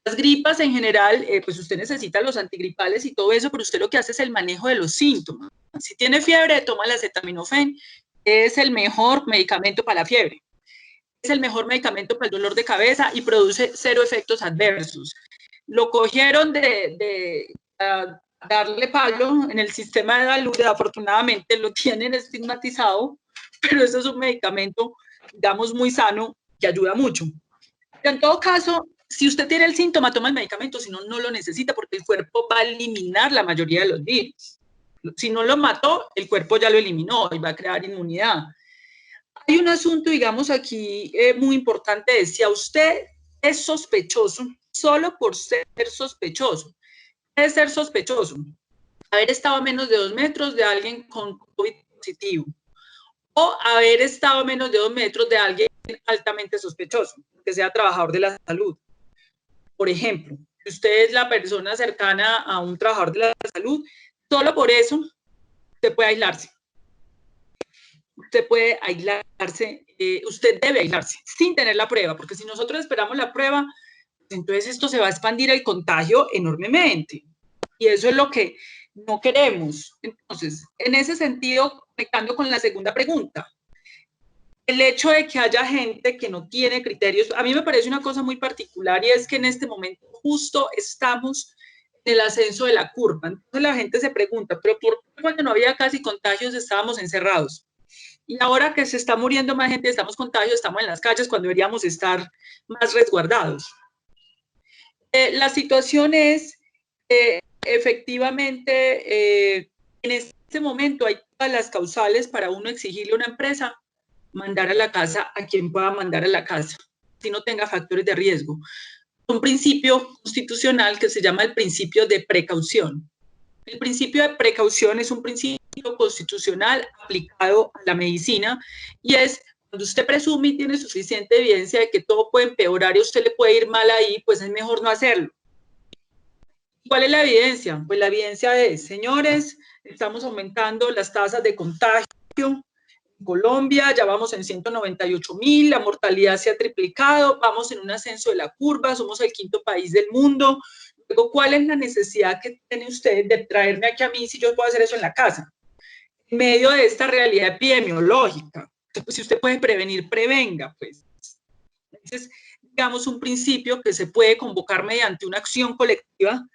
las gripas en general, pues usted necesita los antigripales y todo eso, pero usted lo que hace es el manejo de los síntomas. Si tiene fiebre, toma el acetaminofén, es el mejor medicamento para la fiebre. Es el mejor medicamento para el dolor de cabeza y produce 0 efectos adversos. Lo cogieron de darle palo en el sistema de salud, afortunadamente lo tienen estigmatizado, pero eso es un medicamento, digamos, muy sano que ayuda mucho. Pero en todo caso, si usted tiene el síntoma, toma el medicamento, si no, no lo necesita porque el cuerpo va a eliminar la mayoría de los virus. Si no lo mató, el cuerpo ya lo eliminó y va a crear inmunidad. Hay un asunto, digamos, aquí muy importante, es si a usted es sospechoso, solo por ser sospechoso. ¿Qué es ser sospechoso? Haber estado a menos de 2 metros de alguien con COVID positivo, o haber estado a menos de 2 metros de alguien altamente sospechoso, que sea trabajador de la salud. Por ejemplo, si usted es la persona cercana a un trabajador de la salud, solo por eso usted puede aislarse. Usted puede aislarse, usted debe aislarse sin tener la prueba, porque si nosotros esperamos la prueba, entonces esto se va a expandir el contagio enormemente. Y eso es lo que no queremos. Entonces, en ese sentido, conectando con la segunda pregunta, el hecho de que haya gente que no tiene criterios, a mí me parece una cosa muy particular, y es que en este momento justo estamos en el ascenso de la curva. Entonces la gente se pregunta, ¿pero por qué cuando no había casi contagios estábamos encerrados? Y ahora que se está muriendo más gente, estamos contagios, estamos en las calles cuando deberíamos estar más resguardados. La situación es, efectivamente, en este momento hay todas las causales para uno exigirle a una empresa mandar a la casa a quien pueda mandar a la casa, si no tenga factores de riesgo. Un principio constitucional que se llama el principio de precaución. El principio de precaución es un principio constitucional aplicado a la medicina, y es cuando usted presume y tiene suficiente evidencia de que todo puede empeorar y a usted le puede ir mal ahí, pues es mejor no hacerlo. ¿Cuál es la evidencia? Pues la evidencia es, señores, estamos aumentando las tasas de contagio en Colombia, ya vamos en 198.000, la mortalidad se ha triplicado, vamos en un ascenso de la curva, somos el 5º país del mundo. Luego, ¿cuál es la necesidad que tiene usted de traerme aquí a mí si yo puedo hacer eso en la casa? En medio de esta realidad epidemiológica, pues, si usted puede prevenir, prevenga, pues. Entonces, digamos, un principio que se puede convocar mediante una acción colectiva,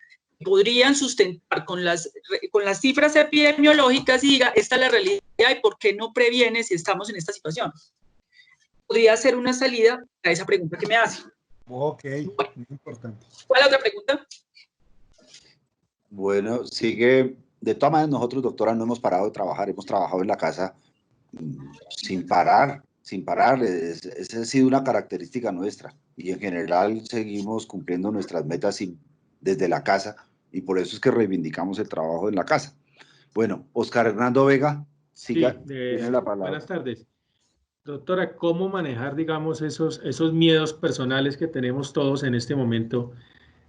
podrían sustentar con las cifras epidemiológicas y diga, esta es la realidad y por qué no previene si estamos en esta situación. Podría ser una salida a esa pregunta que me hace. Ok, muy importante. ¿Cuál es la otra pregunta? Bueno, sigue. De todas maneras, nosotros, doctora, no hemos parado de trabajar. Hemos trabajado en la casa sin parar, sin parar. Esa ha sido una característica nuestra. Y en general seguimos cumpliendo nuestras metas desde la casa. Y por eso es que reivindicamos el trabajo en la casa. Bueno, Oscar Hernando Vega, siga, tiene la palabra. Buenas tardes. Doctora, ¿cómo manejar, digamos, esos miedos personales que tenemos todos en este momento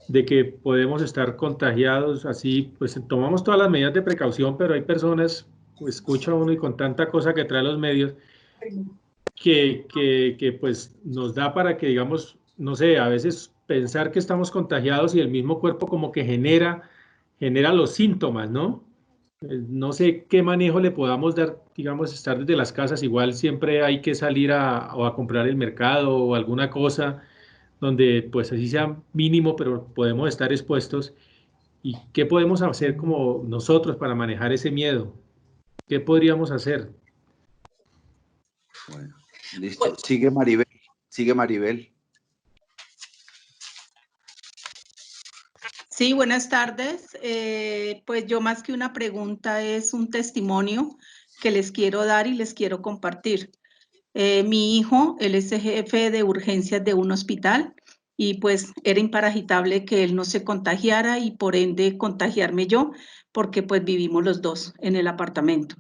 de que podemos estar contagiados? Así, pues tomamos todas las medidas de precaución, pero hay personas, pues, escucha uno y con tanta cosa que trae los medios, que pues nos da para que, digamos, no sé, a veces pensar que estamos contagiados y el mismo cuerpo como que genera los síntomas, ¿no? No sé qué manejo le podamos dar, digamos, estar desde las casas. Igual siempre hay que salir o a comprar el mercado o alguna cosa donde pues así sea mínimo, pero podemos estar expuestos. ¿Y qué podemos hacer como nosotros para manejar ese miedo? ¿Qué podríamos hacer? Bueno, listo. Sigue Maribel. Sigue Maribel. Sí, buenas tardes. Pues yo más que una pregunta es un testimonio que les quiero dar y les quiero compartir. Mi hijo, él es jefe de urgencias de un hospital y pues era imparagitable que él no se contagiara y por ende contagiarme yo, porque pues vivimos los dos en el apartamento.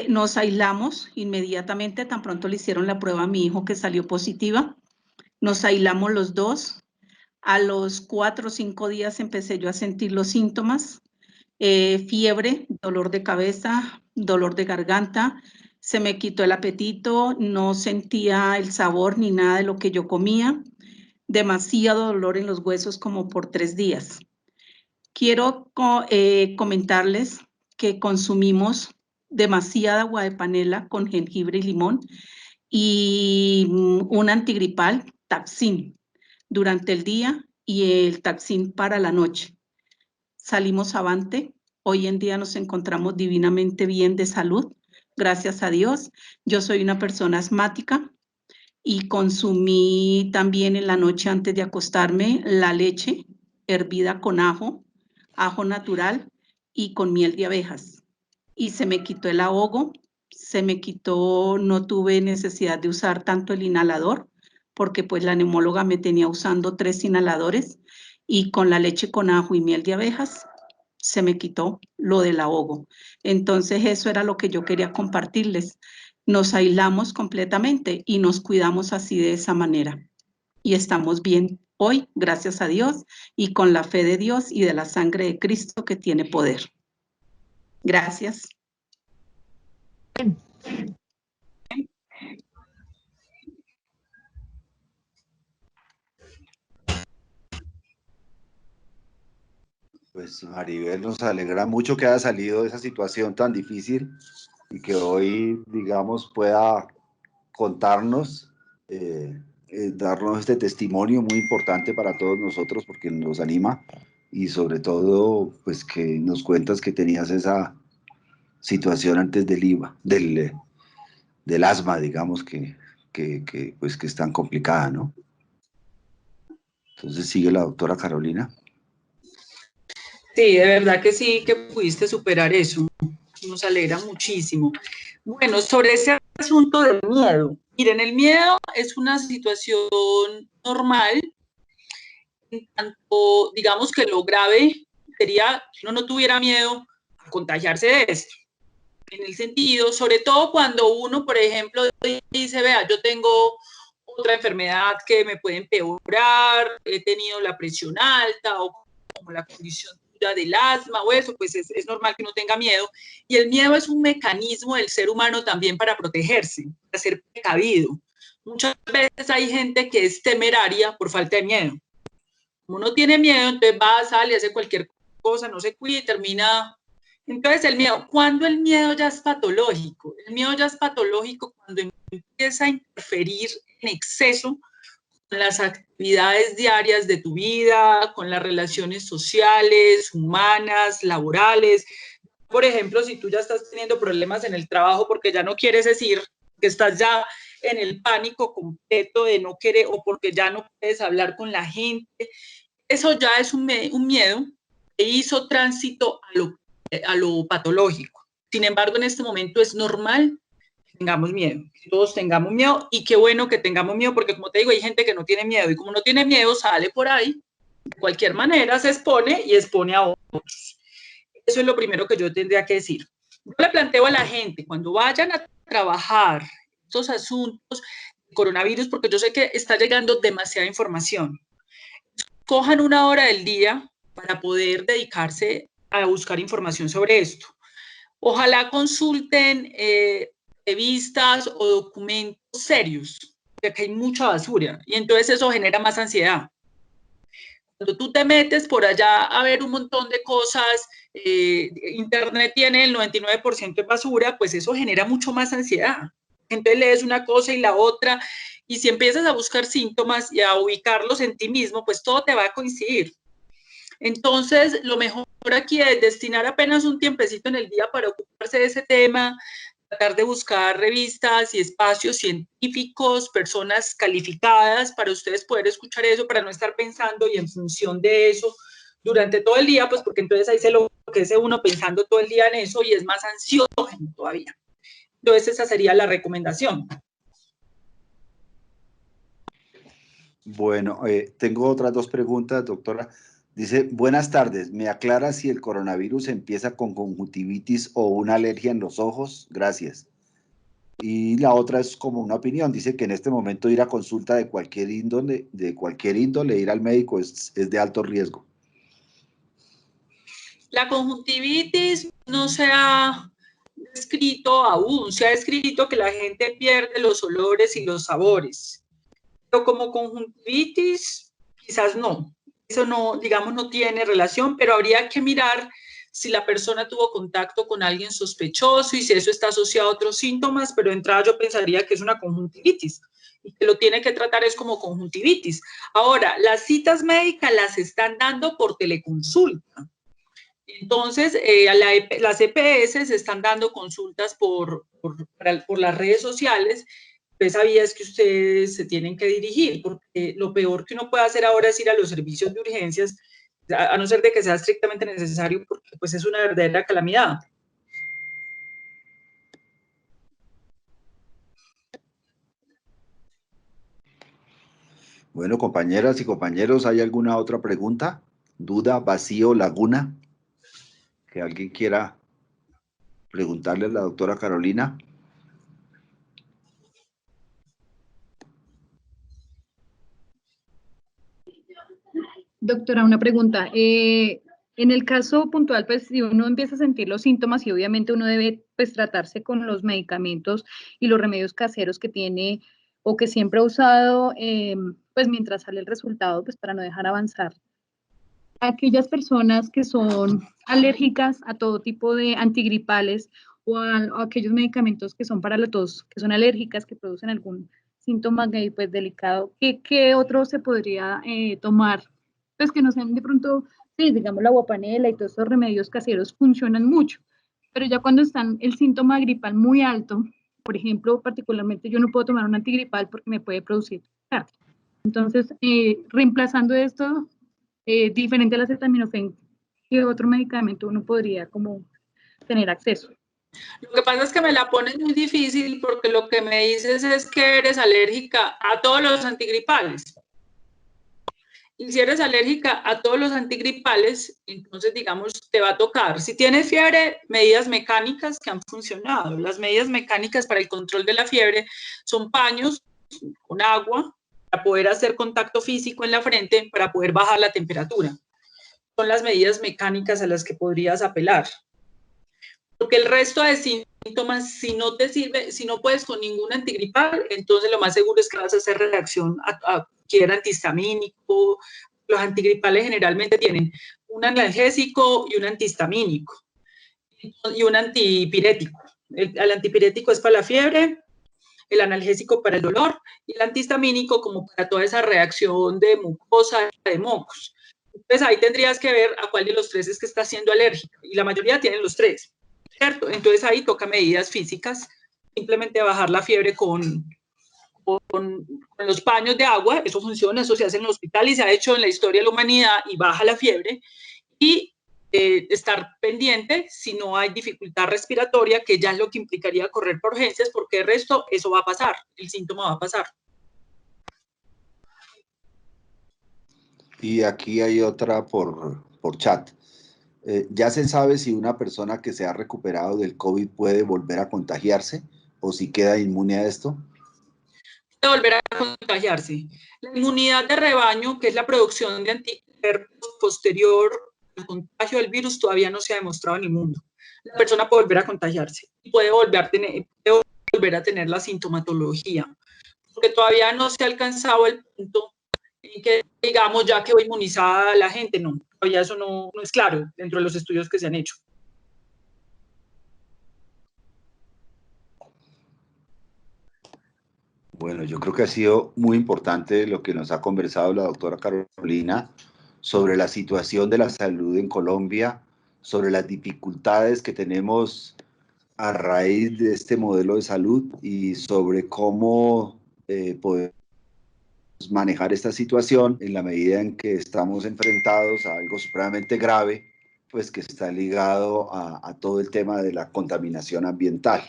Nos aislamos inmediatamente, tan pronto le hicieron la prueba a mi hijo que salió positiva. Nos aislamos los dos. A los 4 o 5 días empecé yo a sentir los síntomas, fiebre, dolor de cabeza, dolor de garganta, se me quitó el apetito, no sentía el sabor ni nada de lo que yo comía, demasiado dolor en los huesos como por 3 días. Quiero comentarles que consumimos demasiada agua de panela con jengibre y limón y un antigripal, Taxin, durante el día y el Taxin para la noche. Salimos avante. Hoy en día nos encontramos divinamente bien de salud, gracias a Dios. Yo soy una persona asmática y consumí también en la noche antes de acostarme la leche hervida con ajo natural y con miel de abejas. Y se me quitó el ahogo se me quitó, no tuve necesidad de usar tanto el inhalador, porque pues la neumóloga me tenía usando 3 inhaladores, y con la leche con ajo y miel de abejas se me quitó lo del ahogo. Entonces eso era lo que yo quería compartirles. Nos aislamos completamente y nos cuidamos así de esa manera. Y estamos bien hoy, gracias a Dios, y con la fe de Dios y de la sangre de Cristo que tiene poder. Gracias. Pues Maribel, nos alegra mucho que haya salido de esa situación tan difícil y que hoy, digamos, pueda contarnos, darnos este testimonio muy importante para todos nosotros porque nos anima y sobre todo, pues que nos cuentas que tenías esa situación antes del IVA, del asma, digamos, pues que es tan complicada, ¿no? Entonces sigue la doctora Carolina. Sí, de verdad que sí, que pudiste superar eso. Nos alegra muchísimo. Bueno, sobre ese asunto del miedo. Miren, el miedo es una situación normal, en tanto, digamos que lo grave sería que uno no tuviera miedo a contagiarse de esto. En el sentido, sobre todo cuando uno, por ejemplo, dice, vea, yo tengo otra enfermedad que me puede empeorar, he tenido la presión alta o como la condición del asma o eso, pues es normal que uno tenga miedo. Y el miedo es un mecanismo del ser humano también para protegerse, para ser precavido. Muchas veces hay gente que es temeraria por falta de miedo. Como no tiene miedo, entonces va, sale, hace cualquier cosa, no se cuida y termina. Entonces el miedo, ¿cuándo el miedo ya es patológico? El miedo ya es patológico cuando empieza a interferir en exceso con las actividades diarias de tu vida, con las relaciones sociales, humanas, laborales. Por ejemplo, si tú ya estás teniendo problemas en el trabajo porque ya no quieres decir que estás ya en el pánico completo de no querer o porque ya no puedes hablar con la gente, eso ya es un miedo que hizo tránsito a lo patológico. Sin embargo, en este momento es normal que tengamos miedo, que todos tengamos miedo, y qué bueno que tengamos miedo, porque como te digo, hay gente que no tiene miedo, y como no tiene miedo, sale por ahí, de cualquier manera se expone y expone a otros. Eso es lo primero que yo tendría que decir. Yo le planteo a la gente, cuando vayan a trabajar estos asuntos de coronavirus, porque yo sé que está llegando demasiada información, cojan una hora del día para poder dedicarse a buscar información sobre esto. Ojalá consulten revistas o documentos serios, porque hay mucha basura y entonces eso genera más ansiedad. Cuando tú te metes por allá a ver un montón de cosas, Internet tiene el 99% de basura, pues eso genera mucho más ansiedad. Entonces lees una cosa y la otra, y si empiezas a buscar síntomas y a ubicarlos en ti mismo, pues todo te va a coincidir. Entonces, lo mejor aquí es destinar apenas un tiempecito en el día para ocuparse de ese tema, tratar de buscar revistas y espacios científicos, personas calificadas para ustedes poder escuchar eso, para no estar pensando y en función de eso durante todo el día, pues porque entonces ahí se lo que hace uno pensando todo el día en eso y es más ansioso todavía. Entonces esa sería la recomendación. Bueno, tengo otras 2 preguntas, doctora. Dice, buenas tardes, ¿me aclara si el coronavirus empieza con conjuntivitis o una alergia en los ojos? Gracias. Y la otra es como una opinión, dice que en este momento ir a consulta de cualquier índole, ir al médico es de alto riesgo. La conjuntivitis no se ha descrito aún, se ha descrito que la gente pierde los olores y los sabores, pero como conjuntivitis quizás no, eso no, digamos, no tiene relación, pero habría que mirar si la persona tuvo contacto con alguien sospechoso y si eso está asociado a otros síntomas, pero de entrada yo pensaría que es una conjuntivitis y que lo tiene que tratar es como conjuntivitis. Ahora, las citas médicas las están dando por teleconsulta. Entonces, las EPS se están dando consultas por las redes sociales. Esa vía es que ustedes se tienen que dirigir, porque lo peor que uno puede hacer ahora es ir a los servicios de urgencias, a no ser de que sea estrictamente necesario, porque pues es una verdadera calamidad. Bueno, compañeras y compañeros, ¿hay alguna otra pregunta? ¿Duda, vacío, laguna? Que alguien quiera preguntarle a la doctora Carolina. Doctora, una pregunta. En el caso puntual, pues si uno empieza a sentir los síntomas y obviamente uno debe pues tratarse con los medicamentos y los remedios caseros que tiene o que siempre ha usado, pues mientras sale el resultado, pues para no dejar avanzar. Aquellas personas que son alérgicas a todo tipo de antigripales o a aquellos medicamentos que son para la tos, que son alérgicas, que producen algún síntoma pues, delicado, ¿qué otro se podría tomar? Pues que no sean de pronto, sí, digamos la guapanela y todos estos remedios caseros funcionan mucho, pero ya cuando están el síntoma gripal muy alto, por ejemplo, particularmente yo no puedo tomar un antigripal porque me puede producir cárcel. Entonces, reemplazando esto, diferente al acetaminofén, ¿qué otro medicamento uno podría como tener acceso? Lo que pasa es que me la pones muy difícil porque lo que me dices es que eres alérgica a todos los antigripales. Y si eres alérgica a todos los antigripales, entonces, digamos, te va a tocar. Si tienes fiebre, medidas mecánicas que han funcionado. Las medidas mecánicas para el control de la fiebre son paños con agua para poder hacer contacto físico en la frente para poder bajar la temperatura. Son las medidas mecánicas a las que podrías apelar. Porque el resto de síntomas, si no te sirve, si no puedes con ningún antigripal, entonces lo más seguro es que vas a hacer reacción a cualquier antihistamínico. Los antigripales generalmente tienen un analgésico y un antihistamínico y un antipirético. El antipirético es para la fiebre, el analgésico para el dolor y el antihistamínico como para toda esa reacción de mucosa, de mocos. Entonces ahí tendrías que ver a cuál de los tres es que está siendo alérgico y la mayoría tienen los tres, ¿cierto? Entonces ahí toca medidas físicas, simplemente bajar la fiebre con los paños de agua, eso funciona, eso se hace en el hospital y se ha hecho en la historia de la humanidad y baja la fiebre, y estar pendiente si no hay dificultad respiratoria, que ya es lo que implicaría correr por urgencias, porque el resto, eso va a pasar, el síntoma va a pasar. Y aquí hay otra por chat. ¿Ya se sabe si una persona que se ha recuperado del COVID puede volver a contagiarse o si queda inmune a esto? Puede volver a contagiarse. La inmunidad de rebaño, que es la producción de anticuerpos posterior al contagio del virus, todavía no se ha demostrado en el mundo. La persona puede volver a contagiarse y puede volver a tener la sintomatología, porque todavía no se ha alcanzado el punto en que digamos ya quedó inmunizada la gente, no, todavía eso no es claro dentro de los estudios que se han hecho. Bueno, yo creo que ha sido muy importante lo que nos ha conversado la doctora Carolina sobre la situación de la salud en Colombia, sobre las dificultades que tenemos a raíz de este modelo de salud y sobre cómo podemos manejar esta situación en la medida en que estamos enfrentados a algo supremamente grave, pues que está ligado a todo el tema de la contaminación ambiental.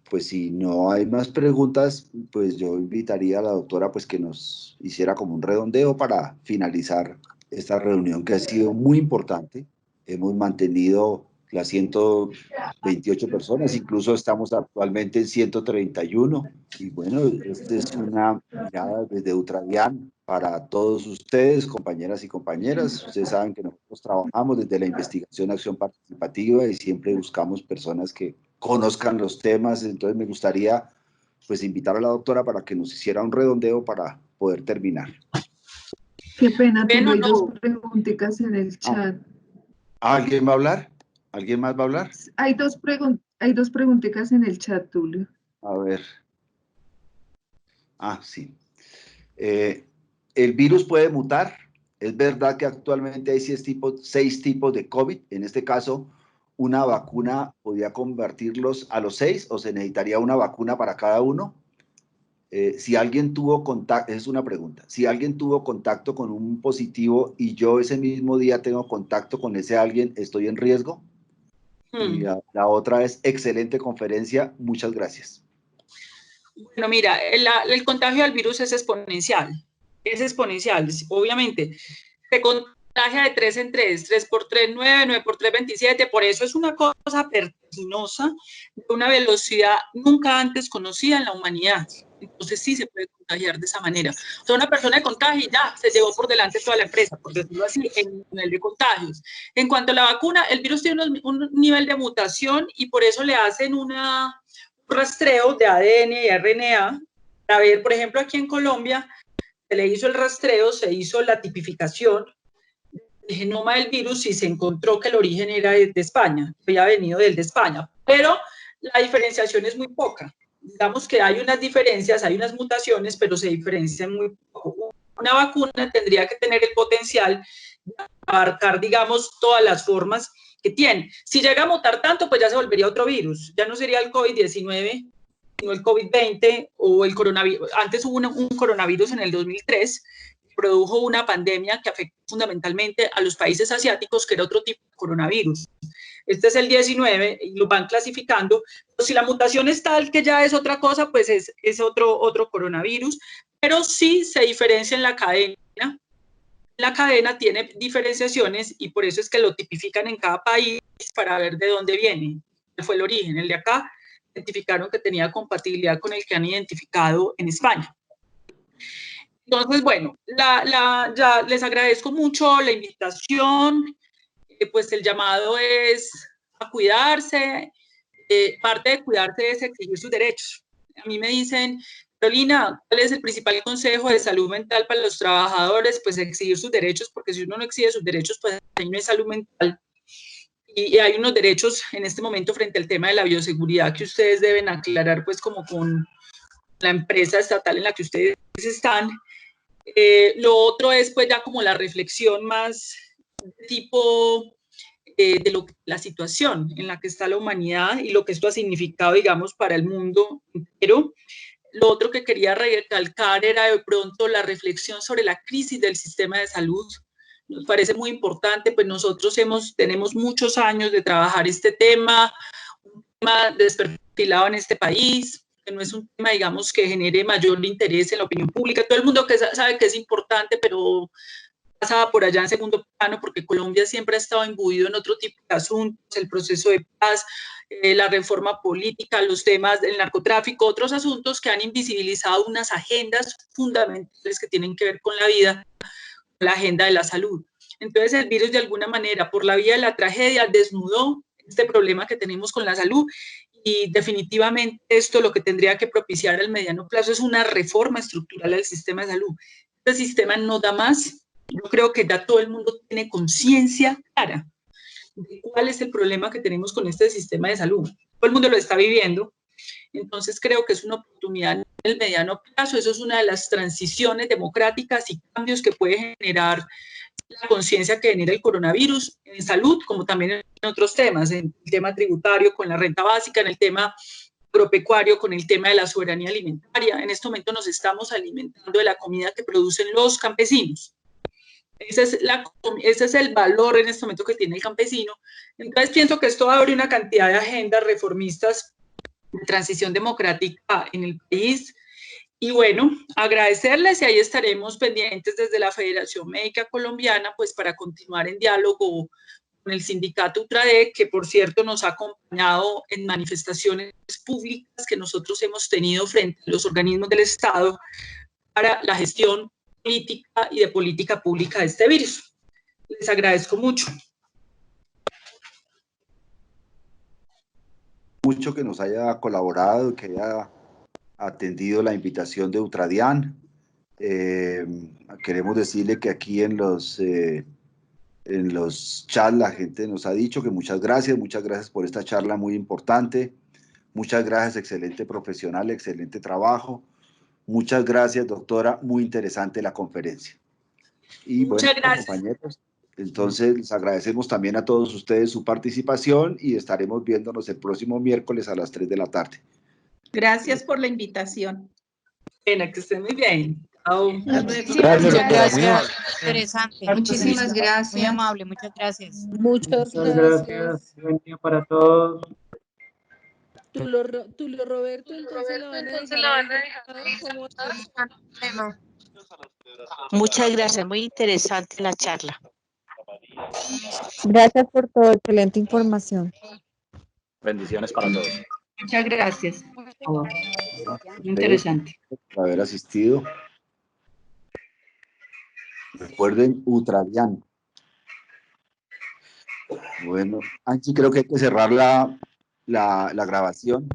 Pues si no hay más preguntas, pues yo invitaría a la doctora pues que nos hiciera como un redondeo para finalizar esta reunión que ha sido muy importante. Hemos mantenido las 128 personas, incluso estamos actualmente en 131. Y bueno, esta es una mirada desde Ultradian para todos ustedes, compañeras y compañeras. Ustedes saben que nosotros trabajamos desde la investigación, acción participativa y siempre buscamos personas que conozcan los temas. Entonces me gustaría pues invitar a la doctora para que nos hiciera un redondeo para poder terminar. Qué pena, tengo dos preguntitas en el chat. ¿Alguien va a hablar? ¿Alguien más va a hablar? Hay dos preguntitas en el chat, Tulio. A ver. Sí. ¿El virus puede mutar? ¿Es verdad que actualmente hay 6 tipos de COVID? En este caso, ¿una vacuna podría convertirlos a los 6 o se necesitaría una vacuna para cada uno? Si alguien tuvo contacto, es una pregunta, si alguien tuvo contacto con un positivo y yo ese mismo día tengo contacto con ese alguien, ¿estoy en riesgo? Y la otra es, excelente conferencia, muchas gracias. Bueno, mira, el contagio del virus es exponencial. es exponencial, obviamente. Se contagia de 3 en 3, 3 por 3, 9, 9 por 3, 27, por eso es una cosa vertiginosa, de una velocidad nunca antes conocida en la humanidad. Entonces sí se puede contagiar de esa manera. O sea, una persona de contagio ya se llevó por delante toda la empresa, por decirlo así, en nivel de contagios. En cuanto a la vacuna, el virus tiene un nivel de mutación y por eso le hacen un rastreo de ADN y RNA para ver, por ejemplo, aquí en Colombia, se le hizo el rastreo, se hizo la tipificación del genoma del virus y se encontró que el origen era de España, había venido del de España, pero la diferenciación es muy poca. Digamos que hay unas diferencias, hay unas mutaciones, pero se diferencian muy poco. Una vacuna tendría que tener el potencial de abarcar, digamos, todas las formas que tiene. Si llega a mutar tanto, pues ya se volvería otro virus, ya no sería el COVID-19, sino el COVID-20 o el coronavirus. Antes hubo un coronavirus en el 2003, produjo una pandemia que afectó fundamentalmente a los países asiáticos, que era otro tipo de coronavirus. Este es el 19 y lo van clasificando. Pues si la mutación es tal que ya es otra cosa, pues es otro coronavirus, pero sí se diferencia en la cadena. La cadena tiene diferenciaciones y por eso es que lo tipifican en cada país para ver de dónde viene, cuál fue el origen. El de acá identificaron que tenía compatibilidad con el que han identificado en España. Entonces, bueno, ya les agradezco mucho la invitación, pues el llamado es a cuidarse, parte de cuidarse es exigir sus derechos. A mí me dicen, Carolina, ¿cuál es el principal consejo de salud mental para los trabajadores? Pues exigir sus derechos, porque si uno no exige sus derechos, pues ahí no hay salud mental. Y hay unos derechos en este momento frente al tema de la bioseguridad que ustedes deben aclarar, pues como con la empresa estatal en la que ustedes están. Lo otro es pues ya como la reflexión más tipo de la situación en la que está la humanidad y lo que esto ha significado, digamos, para el mundo entero. Lo otro que quería recalcar era de pronto la reflexión sobre la crisis del sistema de salud. Nos parece muy importante, pues nosotros tenemos muchos años de trabajar este tema, un tema desperfilado en este país, que no es un tema, digamos, que genere mayor interés en la opinión pública. Todo el mundo que sabe que es importante, pero pasa por allá en segundo plano, porque Colombia siempre ha estado imbuido en otro tipo de asuntos, el proceso de paz, la reforma política, los temas del narcotráfico, otros asuntos que han invisibilizado unas agendas fundamentales que tienen que ver con la vida, la agenda de la salud. Entonces el virus de alguna manera, por la vía de la tragedia, desnudó este problema que tenemos con la salud y definitivamente esto lo que tendría que propiciar al mediano plazo es una reforma estructural del sistema de salud. Este sistema no da más. Yo creo que ya todo el mundo tiene conciencia clara de cuál es el problema que tenemos con este sistema de salud. Todo el mundo lo está viviendo. Entonces creo que es una oportunidad en el mediano plazo. Eso es una de las transiciones democráticas y cambios que puede generar la conciencia que genera el coronavirus en salud, como también en otros temas, en el tema tributario, con la renta básica, en el tema agropecuario, con el tema de la soberanía alimentaria. En este momento nos estamos alimentando de la comida que producen los campesinos. Ese es el valor en este momento que tiene el campesino. Entonces pienso que esto abre una cantidad de agendas reformistas de transición democrática en el país. Y bueno, agradecerles y ahí estaremos pendientes desde la Federación Médica Colombiana, pues para continuar en diálogo con el sindicato UTRADEC, que por cierto nos ha acompañado en manifestaciones públicas que nosotros hemos tenido frente a los organismos del Estado para la gestión política y de política pública de este virus. Les agradezco mucho. Mucho que nos haya colaborado, que haya atendido la invitación de Ultradian. Queremos decirle que aquí en los chats la gente nos ha dicho que muchas gracias por esta charla muy importante, muchas gracias, excelente profesional, excelente trabajo, muchas gracias doctora, muy interesante la conferencia. Y muchas bueno, gracias. compañeros, entonces les agradecemos también a todos ustedes su participación y estaremos viéndonos el próximo miércoles a las 3 de la tarde. Gracias por la invitación. Pena, que estén muy bien. Chao. Muchísimas gracias. Interesante. Muchísimas gracias. Muy amable, muchas gracias. Muchas gracias. Buen día para todos. Tulio Roberto, entonces la van a dejar ahí como tema. Muchas gracias, muy interesante la charla. Gracias por todo, excelente información. Bendiciones para todos. Muchas gracias. Muy interesante. Por haber asistido. Recuerden, Utradian. Bueno, Angie, creo que hay que cerrar la grabación.